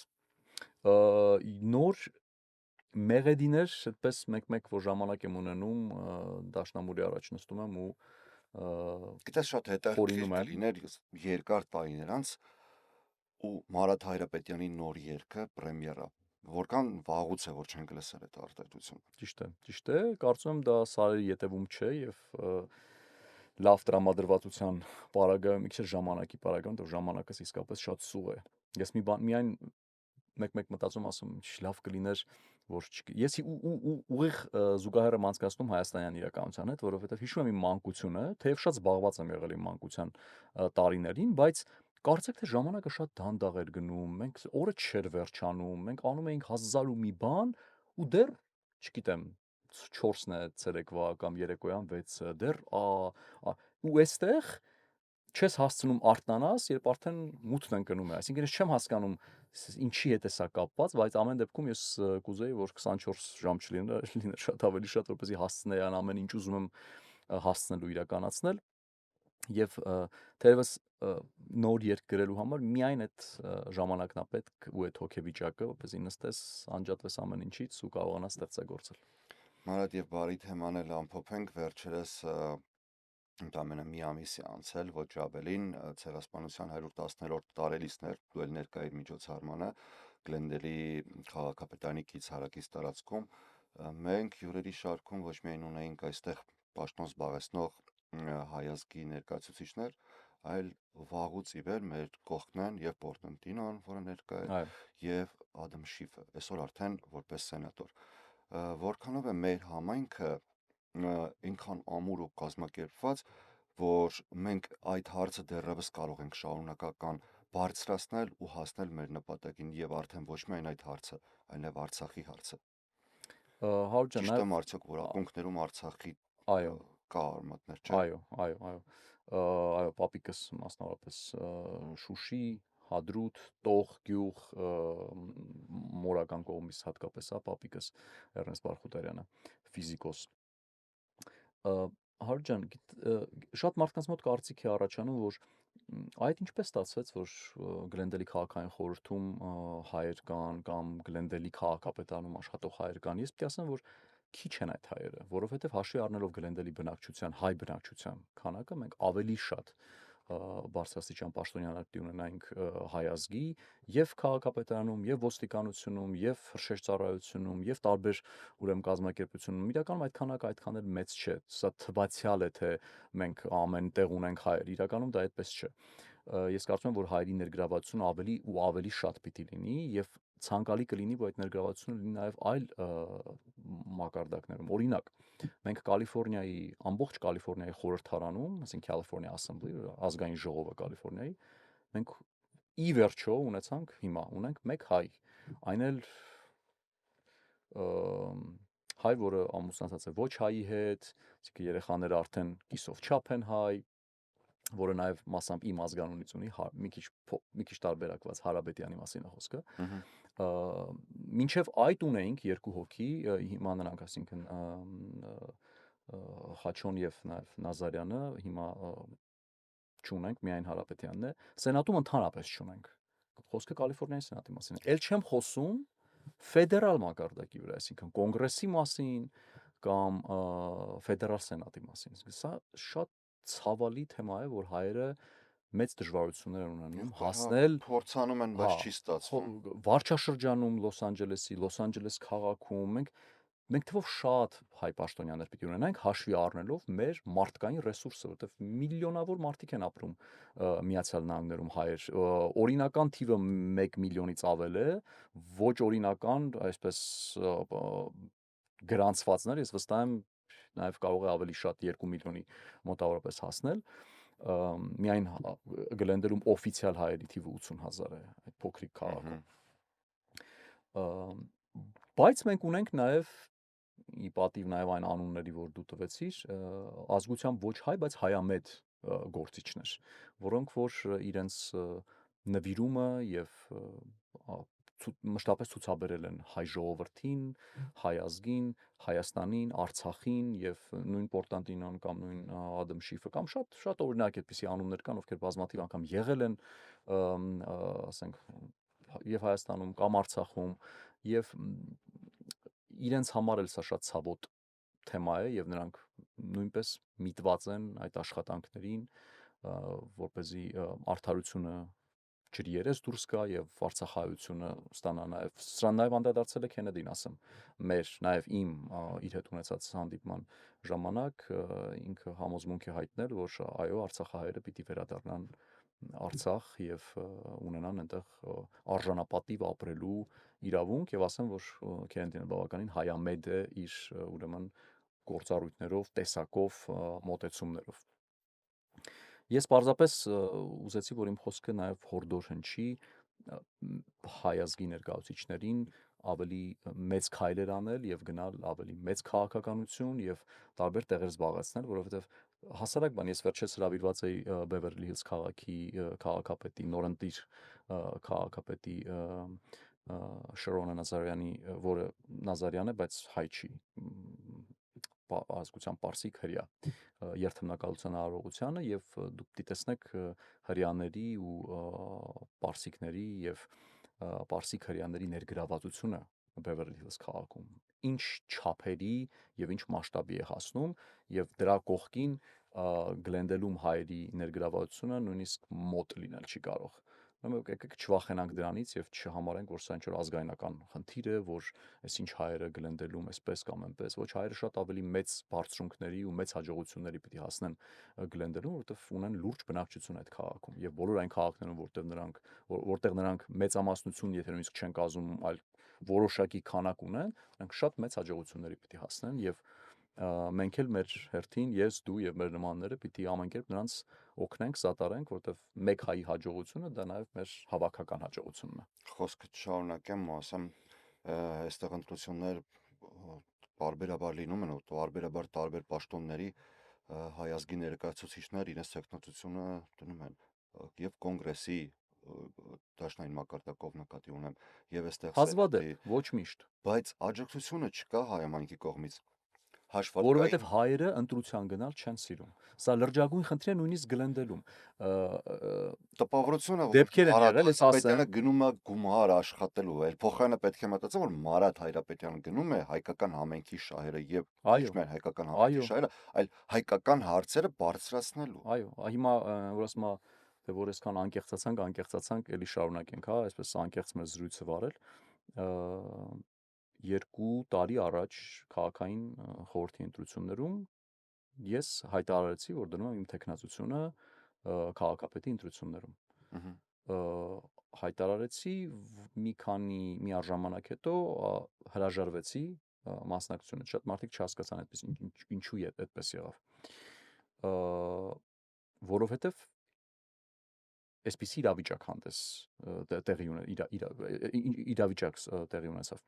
Նոր մեղեդիներ, այդպես մեկ-մեկ որ ժամանակ եմ ունենում, դաշնամուրի առաջ նստում եմ ու գիտես շատ հետաքրքիր կլիներ երկար տարիներ անց ու Մարաթ Հայրապետյանի նոր երգը պրեմիերա, որքան վաղուց է որ չենք լսել այդ արտահայտությունը։ Ճիշտ է, կարծում եմ դա սարերի ետևում չէ եւ լավ տրամադրվածության պարագայում, մի քիչ ժամանակի պարագայում, որ ժամանակս իսկապես շատ սուղ է։ Ես միայն մեկ-մեկ մտածում ասում, լավ կլիներ, որ ես ուղիղ զուգահեռ եմ անցկացնում հայաստանյան իրականության հետ, որովհետև հիշում եմ իմ մանկությունը, թեև շատ զբաղված եմ եղել իմ մանկության տարիներին, բայց կարծեք թե ժամանակը շատ դանդաղ էր գնում, մենք օրը չէր վերջանում, մենք անում էինք 1000 ու մի բան ու դեռ, չգիտեմ, 4-ն է ցերեկվա կամ երեկոյան 6-ը, դեռ ու այստեղ չես հասցնում արթնանաս, երբ արդեն մութն ընկնում է։ Այսինքն ես չեմ հասկանում ինչի հետ է սա կապված, բայց ամեն դեպքում ես կուզեի, որ 24 ժամ չլիներ շատ ավելի շատ, որպեսզի հասցնեի այն ամեն ինչ ուզում եմ հասցնելու իրականացնել։ Եվ թերևս նոր երգ գրելու համար միայն այդ ժամանակն է պետք ու այդ հոգեվիճակը, որպեսզի նստես, անջատվես ամեն ինչից ու կարողանաս ստեղծագործել։ Մարդ եւ բարի թեման էլ ամփոփենք, վերջերս ընդամենը մի ամիս է անցել, ոչ ավելին, ցեղասպանության 110-րդ տարելիցներ, դու էլ ներկա էր միջոցառմանը Գլենդելի քաղաքապետարանի կից հարակից տարածքում, մենք հյուրերի շարքում ոչ միայն ունեինք այստեղ պաշտոն զբաղեցնող հայազգի ներկայացուցիչներ, այլ վաղուց ի վեր մեր կողքն են եւ Պորտենտինոն, որը ներկա է, եւ Ադամ Շիֆը, այսօր արդեն որպես սենատոր։ Որքանով է մեր համայնքը ինքան ամուր ու կազմակերպված, որ մենք այդ հարցը դեռևս կարող ենք շարունակական բարձրացնել ու հասնել մեր նպատակին եւ արդեն ոչ միայն այդ հարցը, այլև Արցախի հարցը։ Ճիշտ եմ արդյոք, որ ակունքներում Արցախի կա արմատներ, չէ՞։ Այո, պապիկս մասնավորապես Շուշի, Հադրութ, Տող գյուղ, մորական կողմից հատկապես պապիկս Էրնեստ Բարխուտարյանը, ֆիզիկոս։ Հարություն ջան, շատ մարդկանց մոտ կարծիք է առաջանում, որ այդ ինչպես ստացվեց, որ Գլենդելի քաղաքային խորհրդում հայեր կան կամ Գլենդելի քաղաքապետարանում աշխատող հայեր կան։ Ես պետք է ասեմ, որ քիչ են այդ հայերը, որովհետև հաշվի առնելով Գլենդելի բնակչության, հայ բնակչության քանակը, մենք ավելի շատ բարձրաստիճան պաշտոնյաների ունենայինք հայ ազգի եւ քաղաքապետարանում, եւ ոստիկանությունում, եւ հրշեջծառայությունում, եւ տարբեր ուրեմն կազմակերպությունում։ Իրականում այդ քանակը այդքան էլ մեծ չէ։ Սա թվացial է, թե մենք ամեն տեղ ունենք հայեր։ Իրականում դա այդպես չէ։ Ես կարծում եմ, որ հայերի ներգրավվածությունը ավելի ու ավելի շատ պիտի լինի եւ ցանկալի կլինի, որ այդ ներգրավվածությունը լինի նաեւ այլ մակարդակներում։ Օրինակ, մենք Կալիֆոռնիայի ամբողջ Կալիֆոռնիայի խորհրդարանում, ասենք California Assembly, ազգային ժողովը Կալիֆոռնիայի, մենք ի վերջո ունենք մեկ հայ, այն էլ հայ, որը ամուսնացած է ոչ հայի հետ, այսինքն երեխաները արդեն կիսով չափ են հայ, որը նաև մասամբ իմ ազգանունից ունի, մի քիչ տարբերակված Հարաբետյանի մասին է խոսքը։ Մինչև այդ ունեինք երկու հոգի, հիմա նրանք, այսինքն Խաչոն եւ նաև Նազարյանը, հիմա չունենք, միայն Հարաբետյանն է։ Սենատում ընդհանրապես չունենք։ Խոսքը Կալիֆոռնիայի սենատի մասին է։ Էլ չեմ խոսում ֆեդերալ մակարդակի վրա, այսինքն կոնգրեսի մասին կամ ֆեդերալ սենատի մասին։ Սա շատ ցավալի թեմա է, որ հայերը մեծ դժվարություններ են ունենում հասնել, փորձանում են, բայց չի ստացվում։ Վարչաշրջանում Լոս Անջելես քաղաքում մենք թվով շատ հայ պաշտոնյաներ պիտի ունենանք, հաշվի առնելով մեր մարդկային ռեսուրսը, որտեղ միլիոնավոր մարդիկ են ապրում Միացյալ Նահանգներում հայեր։ Օրինական թիվը 1 միլիոնից ավել է, ոչ օրինական, այսպես գրանցվածներ, ես վստահ եմ, նաև կարող է ավելի շատ 2 միլիոնի մոտավորապես հասնել։ Միայն Գլենդերում օֆիցիալ հայերի թիվը 80,000 է այդ փոքրիկ քաղաքում։ Բայց մենք ունենք նաև ի պատիվ նաև այն անունների, որ դու տվեցիր, ազգությամբ ոչ հայ, բայց հայամետ գործիչներ, որոնք որ իրենց նվիրումը եւ մշտապես ցուցաբերել են հայ ժողովրդին, հայ ազգին, Հայաստանին, Արցախին եւ նույն Պորտանդինոն կամ նույն Ադամ Շիֆը կամ շատ օրինակ այդպիսի անուններ կան, ովքեր բազմաթիվ անգամ եղել են, ասենք, եւ Հայաստանում կամ Արցախում եւ իրենց համար էլ սա շատ ցավոտ թեմա է եւ նրանք նույնպես միտված են այդ աշխատանքներին, որպեսզի արդարությունը ջրիերես դուրս գա եւ Արցախայությունը ստանա նաեւ սրան նաեւ անդրադարձել է Քենեդին, ասեմ, մեր նաեւ իմ իր հետ ունեցած հանդիպման ժամանակ ինքը համոզմունք է հայտնել, որ այո, արցախահայերը պիտի վերադառնան Արցախ եւ ունենան այնտեղ արժանապատիվ ապրելու իրավունք եւ ասեմ, որ Քենեդինը բավականին հայամետ է իր ուրեմն գործառույթներով, տեսակով, մոտեցումներով։ Ես պարզապես ուզեցի, որ իմ խոսքը նաև հորդոր հնչի հայ ազգի ներկայացուցիչներին ավելի մեծ քայլեր անել եւ գնալ ավելի մեծ քաղաքականություն եւ տարբեր տեղեր զբաղեցնել, որովհետեւ հասարակ բան, ես վերջերս հրավիրված էի Բևերլի Հիլզ քաղաքի քաղաքապետի նորընտիր քաղաքապետի Շրոնը Նազարյանի, որը Նազարյան է, բայց հայ չի, ազգությամբ պարսիկ հրյա, երթմնակալության արարողությանը եւ դուք պիտի տեսնեք հրյաների ու պարսիկների եւ պարսիկ հրյաների ներգրավվածությունը Բևերլի Հիլզ քաղաքում ինչ չափերի եւ ինչ մասշտաբի է հասնում եւ դրա կողքին Գլենդելում հայերի ներգրավվածությունը նույնիսկ մոտ լինել չի կարող։ Եկեք չվախենանք դրանից եւ չհամարենք, որ սա ինչ-որ ազգայնական խնդիր է, որ այսինչ հայերը Գլենդելում այսպես կամ այնպես, ոչ, հայերը շատ ավելի մեծ բարձրունքների ու մեծ հաջողությունների պիտի հասնեն Գլենդելում, որովհետեւ ունեն լուրջ բնակչություն այդ քաղաքում եւ բոլոր այն քաղաքներում, որտեղ նրանք մեծամասնություն, եթե նույնիսկ չեն կազմում, այլ որոշակի քանակ ունեն, նրանք շատ մեծ հաջողությունների պիտի հասնեն եւ մենք էլ մեր հերթին, ես, դու եւ մեր նմանները պիտի ամեն կերպ նրանց օգնենք, սատարենք, որովհետեւ մեկ հայի հաջողությունը դա նաեւ մեր հավաքական հաջողությունն է։ Խոսքը չշարունակեմ, ասեմ, այստեղ ընտրություններ բարբերաբար լինում են, ու բարբերաբար տարբեր պաշտոնների հայ ազգի ներկայացուցիչներ իրենց տեխնացությունը դնում են եւ կոնգրեսի դաշնային մակարդակով նկատի ունեմ եւ այստեղ հազվադեպ ոչ միշտ, բայց աջակցությունը չկա հայ ամայնքի կողմից։ հաշվարկային Որովհետև հայերը ընտրության գնալ չեն սիրում։ Սա լրջագույն խնդիր է նույնիսկ Գլենդելում։ տպավորությունը, որ Դեպքեր են Մարատ եղել, ես ասեմ, Հայրապետյանը գնում է գումար աշխատելու, այլ փոխարենը պետք է մտածել, որ Մարատ Հայրապետյանը գնում է հայկական համենքի շահերը եւ ոչ այո, միայն հայկական համենքի այո, շահերը, այլ հայկական հարցերը բարձրացնելու։ այո, հիմա որ ասում եմ, թե որ այսքան անկեղծացանք, էլի շարունակենք, հա, այսպես անկեղծ մեր զրույցը վարել։ 2 տարի առաջ քաղաքային խորհրդի ընտրություններում ես հայտարարեցի, որ դնում եմ իմ տեխնացությունը քաղաքապետի ընտրություններում։ Հայտարարեցի մի առժամանակ հետո հրաժարվեցի մասնակցությունը, շատ մարդիկ չհասկացան այդպես ինչու է այդպես եղավ։ Որովհետև այսպիսի իրավիճակ հանդես տեղի իրավիճակ տեղի ունեցավ։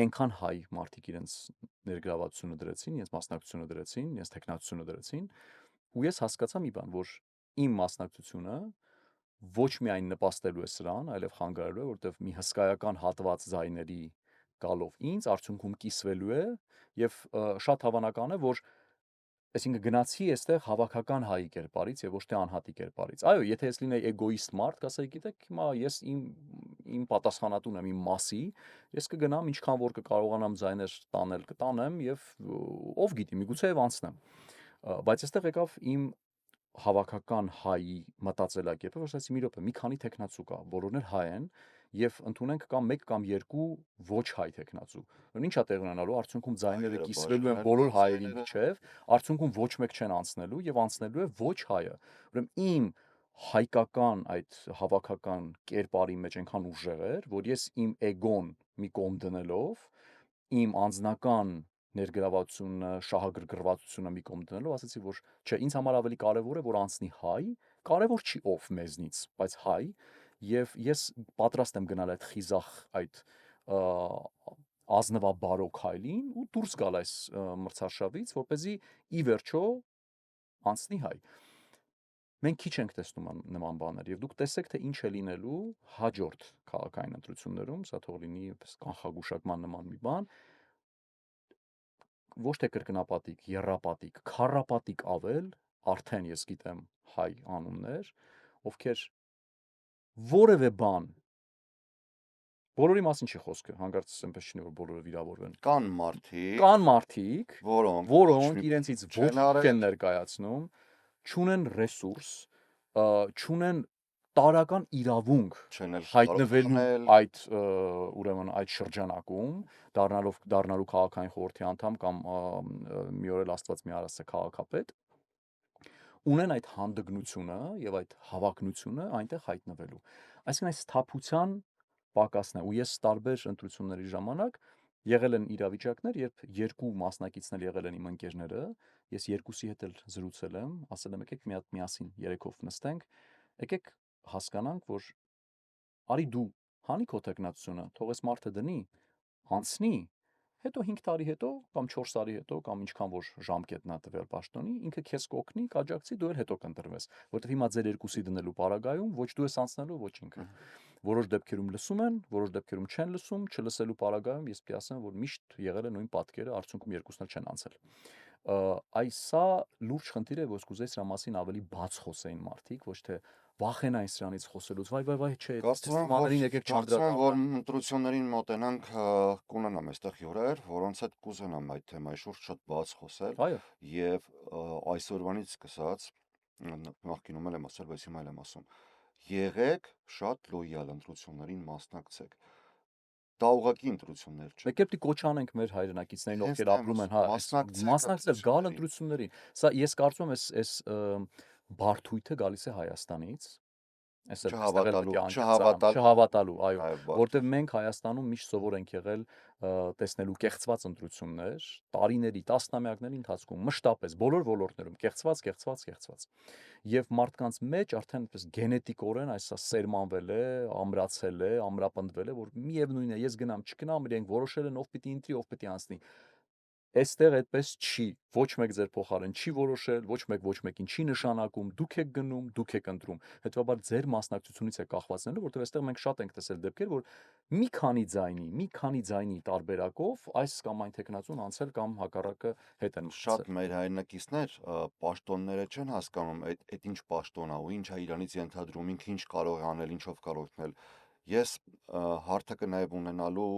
Այնքան հայ մարդիկ իրենց ներգրավվածությունը դրեցին, իրենց մասնակցությունը դրեցին, իրենց տեխնացությունը դրեցին, ու ես հասկացա մի բան, որ իմ մասնակցությունը ոչ միայն նպաստելու է սրան, այլև խանգարելու է, որտեղ մի հսկայական հատված ձայների գալով ինձ արդյունքում կիսվելու է եւ շատ հավանական է, որ այսինքն գնացի այստեղ հավաքական հայի կերպարից եւ ոչ թե անհատի կերպարից։ Այո, եթե ես լինեի էգոիստ մարդ, կասեի, գիտեք, հիմա ես իմ պատասխանատուն եմ իմ մասի, ես կգնամ ինչքան որ կկարողանամ ձայներ տանել, կտանեմ եւ ով գիտի, միգուցե եւ անցնեմ։ Բայց այստեղ եկավ իմ հավաքական հայի մտածելակերպը, որ ասացի՝ մի րոպե, մի քանի տեխնացու կա, բոլորն էլ հայ են եւ ընդունենք կամ 1 կամ 2 ոչ հայ տեխնացու։ Ուրեմն ի՞նչ է տեղ ունենալու, արդյունքում ձայները կիսվելու են բոլոր հայերի միջև, արդյունքում ոչ մեկ չեն անցնելու եւ անցնելու է ոչ հայը։ Ուրեմն իմ հայկական այդ հավաքական կերպարի մեջ այնքան ուժեղ էր, որ ես իմ էգոն մի կողմ դնելով, իմ անձնական ներգրավվածությունը, շահագրգռվածությունը մի կողմ դնելով, ասացի, որ չէ, ինձ համար ավելի կարևոր է, որ անցնի հայ, կարևոր չի ով մեզնից, բայց հայ, եւ ես պատրաստ եմ գնալ այդ խիզախ այդ ազնվաբարոք հայլին ու դուրս գալ այս մրցարշավից, որպեսզի ի վերջո անցնի հայ։ Մենք քիչ ենք տեսնում նման բաներ եւ դուք տեսեք թե ինչ է լինելու հաջորդ քաղաքային ընտրություններում, սա թող լինի կանխագուշակման նման մի բան, ոչ թե կրկնապատիկ, եռապատիկ, քառապատիկ ավել, արդեն ես գիտեմ հայ անուններ, ովքեր որևէ բան բոլորի մասին չի խոսքը, հանկարծ այնպես չնի որ բոլորը վիրավորվեն։ Կան մարդիկ, որոնք իրենցից ոչ չեն ներկայացնում, չունեն ռեսուրս, չունեն տարական իրավունք հայտնվելու այդ ուրեմն այդ շրջանակում, դառնալու քաղաքային խորհրդի անդամ կամ մի օր էլ Աստված մի արասը քաղաքապետ, ունեն այդ հանդգնությունը եւ այդ հավակնությունը այնտեղ հայտնվելու։ Այսինքն այս թափության պակասն է, ու ես տարբեր ընտրությունների ժամանակ եղել են իրավիճակներ, երբ 2 մասնակիցներ եղել են իմ ընկերները, ես 2-ի հետ էլ զրուցել եմ, ասել եմ եկեք միասին երեքով նստենք, եկեք հասկանանք, որ արի դու հանի քո տեխնացությունը, թող այս մարդը դնի, անցնի, հետո 5 տարի հետո կամ 4 տարի հետո կամ ինչքան որ ժամկետնա տվել պաշտոնի, ինքը քեզ կօգնի, կաջակցի, դու էլ հետո կընտրվես, որովհետև հիմա ձեր երկուսի դնելու պարագայում ոչ դու ես անցնելու, ոչ ինքը։ Որոշ դեպքերում լսում են, որոշ դեպքերում չեն լսում, չլսելու պարագայում ես պետք է ասեմ, որ միշտ եղել է նույն պատկերը, արդյունքում երկուսն էլ չեն անցել։ Սա լուրջ խնդիր է, որ կուզեի սրա մասին ավելի բաց խոսեին մարդիկ, ոչ թե վախենային սրանից խոսելուց, վայ, չէ, բաներին եկեք չանդրադառնանք, որ ընտրություններին մոտենանք, կունենամ այստեղ հյուրեր, որոնց հետ կուզենամ այդ թեմայի շուրջ շատ բաց խոսել, եւ այսօրվանից սկսած, նախկինում եմ ասել, բայց հիմա եմ ասում, եղեք շատ լոյալ ընտրություններին մասնակցեք։ Դա ուղղակի ընտրություններ չէ։ Մեկ էլ կոչ անենք մեր հայրենակիցներին, ովքեր ապրում են, հա, մասնակցել գալ ընտրություններին։ Սա ես կարծում եմ այս բարդույթը գալիս է Հայաստանից, չհավատալու, այո, որտեղ մենք Հայաստանում միշտ սովոր ենք եղել տեսնելու կեղծված ընտրություններ, տարիների, տասնամյակների ընթացքում, մշտապես բոլոր ոլորտներում կեղծված, եւ մարդկանց մեջ արդեն այնպես գենետիկորեն այսա սերմանվել է, ամրացել է, ամրապնդվել է, որ միևնույն է, ես գնամ, չգնամ, իրենք որոշել են ով պիտի ընտրի, ով պիտի անցնի։ Այստեղ այդպես չի, ոչ մեկ ձեր փոխարեն չի որոշել, ոչ մեկին չի նշանակում, դուք եք գնում, դուք եք ընտրում։ Հետևաբար ձեր մասնակցությունից է կախվածնելու, որտեղ այստեղ մենք շատ ենք տեսել դեպքեր, որ մի քանի ձայնի տարբերակով այս կամ այն տեխնացուն անցել կամ հակառակը հետ են Շատ մտցել։ մեր հայրենակիցներ պաշտոնները չեն հասկանում այդ ինչ պաշտոն է ու ինչ է իրանից ենթադրում, ինքը ինչ կարող է անել, ինչով կարող է օգնել։ Ես հարթակը նաև ունենալու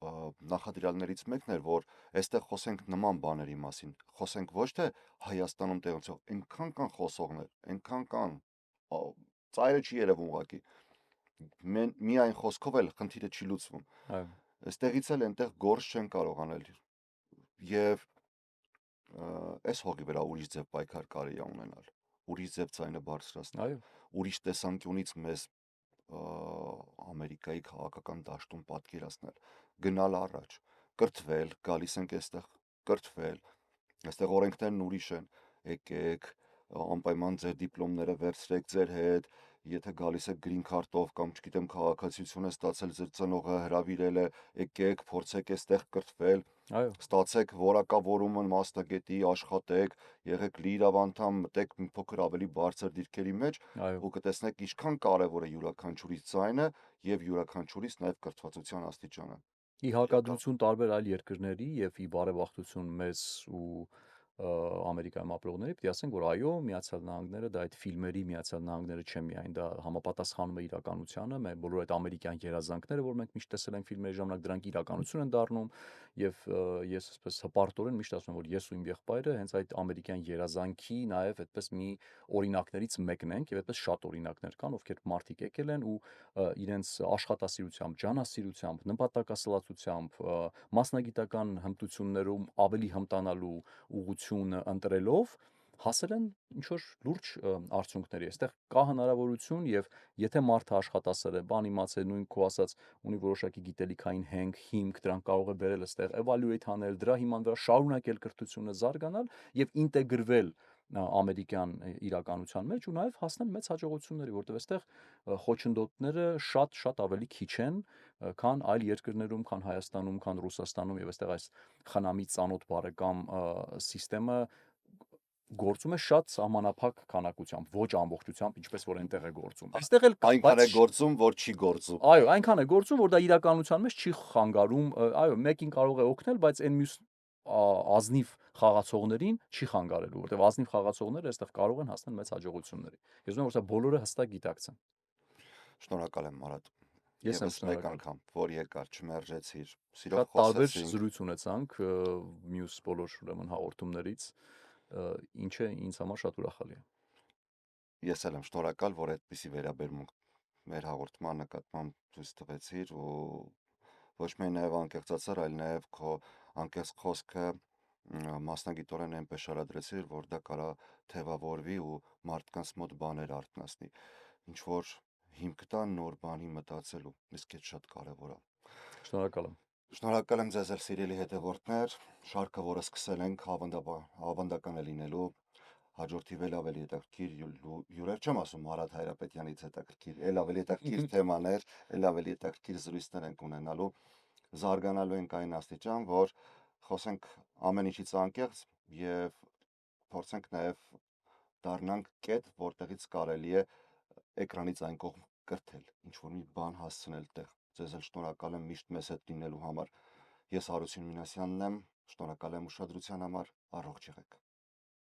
նախադրյալներից մեկն էր, որ այստեղ խոսենք նման բաների մասին, խոսենք ոչ թե Հայաստանում տեղացող, այնքան կան խոսողներ, այնքան կան, ծայրը չի երևում ուղղակի։ Միայն խոսքով էլ խնդիրը չի լուծվում։ Այո, Այստեղից էլ այնտեղ գործ չեն կարող անել։ Եվ այս հողի վրա ուրիշ ձև պայքար կարելի է ունենալ, ուրիշ ձև ձայնը բարձրացնել, այո, ուրիշ տեսանկյունից մեզ Ամերիկայի քաղաքական դաշտում պատկերացնել, գնալ առաջ, կրթվել, գալիս ենք այստեղ կրթվել, այստեղ օրենքներն ուրիշ են, եկեք, անպայման ձեր դիպլոմները վերցրեք ձեր հետ, եթե գալիս եք գրին քարտով կամ չգիտեմ քաղաքացիություն է ստացել, ձեր ծնողը հրավիրել է, եկեք, փորձեք այստեղ կրթվել, այո, ստացեք որակավորումը մասնագետի, աշխատեք, եղեք լիիրավ անդամ, մտեք մի փոքր ավելի բարձր դիրքերի մեջ այո։ ու կտեսնեք ինչքան կարևոր է յուրաքանչյուրիս ձայնը եւ յուրաքանչյուրիս նաեւ կրթվածության աստիճանը։ Ի հակադրություն տարբեր այլ երկրների եւ ի բարեբախտություն մեզ ու Ամերիկայում ապրողների, պետք է ասենք, որ այո, Միացյալ Նահանգները դա այդ ֆիլմերի Միացյալ Նահանգները չէ միայն, դա համապատասխանում է իրականությանը, մեր բոլոր այդ ամերիկյան երազանքները, որ մենք միշտ տեսել ենք ֆիլմերի ժամանակ, դրանք իրականություն են դառնում եւ ես այսպես հպարտորեն միշտ ասում եմ, որ ես ու իմ եղբայրը հենց այդ ամերիկյան երազանքի նաեւ այդպես մի օրինակներից մեկն ենք եւ այդպես շատ օրինակներ կան, ովքեր մարդիկ եկել են ու իրենց աշխատասիրությամբ, ջանասիրությամբ, նպատակասլացությամբ, մասնագիտական հմտություններում ավելի հմտանալու ուղղությունը ընտրելով հասել են ինչ որ լուրջ արդյունքների։ Այստեղ կա հնարավորություն եւ եթե մարդը աշխատասեր է, բան իմացել, նույն քո ասած ունի որոշակի գիտելիքային հենք, հիմք, դրանք կարող է բերել այստեղ evaluate անել, դրա հիման վրա շարունակել կրթությունը, զարգանալ եւ ինտեգրվել ամերիկյան իրականության մեջ ու նաև հասնել մեծ հաջողությունների, որտեղ այստեղ խոչընդոտները շատ ավելի քիչ են, քան այլ երկրներում, քան Հայաստանում, քան Ռուսաստանում եւ այստեղ այս խնամի ծանոթ բարեկամ սիստեմը գործում է շատ սահմանափակ քանակությամբ, ոչ ամբողջությամբ, ինչպես որ այնտեղ է գործում։ Այստեղ էլ կա, Այնքան բայց է գործում, որ չի գործում։ այո, այնքան է գործում, որ դա իրականության մեջ չի խանգարում, այո, մեկին կարող է օգնել, բայց այն մյուս ազնիվ խաղացողներին չի խանգարելու, որտեղ ազնիվ խաղացողները այստեղ կարող են հասնել մեծ հաջողությունների։ Ես ուզում եմ, որ սա բոլորը հստակ գիտակցեն։ Շնորհակալ եմ, Մարատ։ Ես եմ Եվս մեկ շնորհակալ։ անգամ, որ եկար, չմերժեցիր, սիրով Շատ տարբեր խոսեցինք։ զրույց ունեցանք մյուս բոլոր ուրեմն հաղորդումներից, ինչը ինձ համար շատ ուրախալի է։ Ես էլ եմ շնորհակալ, որ այդպիսի վերաբերմունք մեր հաղորդման նկատմամբ ցույց տվեցիր ու ոչ միայն նաև անկեղծացար, այլ նաև քո անկեղծ խոսքը մասնագիտորեն այնպես շարադրեցիր, որ դա կարա թևավորվի ու մարդկանց մոտ բաներ արթնացնի, ինչ որ հիմք տա նոր բանի մտածելու, իսկ այդ շատ կարևոր է։ Շնորհակալ եմ։ Շնորհակալ եմ ձեզ էլ սիրելի հետևորդներ, շարքը, որը սկսել ենք, ավանդական է լինելու, հաջորդի վել ավելի հետաքրքիր հյուրեր չեմ ասում Մարատ Հայրապետյանից հետաքրքիր, էլ ավելի հետաքրքիր թեմաներ, էլ ավելի հետաքրքիր զրույցներ ենք ունենալու, զարգանալու ենք այն աստիճան, որ խոսենք ամեն ինչից անկեղծ եւ փորձենք նաեւ դառնանք կետ, որտեղից կարելի է էկրանից այն կողմ կրթել, ինչ որ մի բան հասցնել տեղ։ Ձեզ էլ շնորհակալ եմ միշտ մեզ հետ լինելու համար։ Ես Հարություն Մինասյանն եմ, շնորհակալ եմ ուշադրության համար, առողջ եղեք։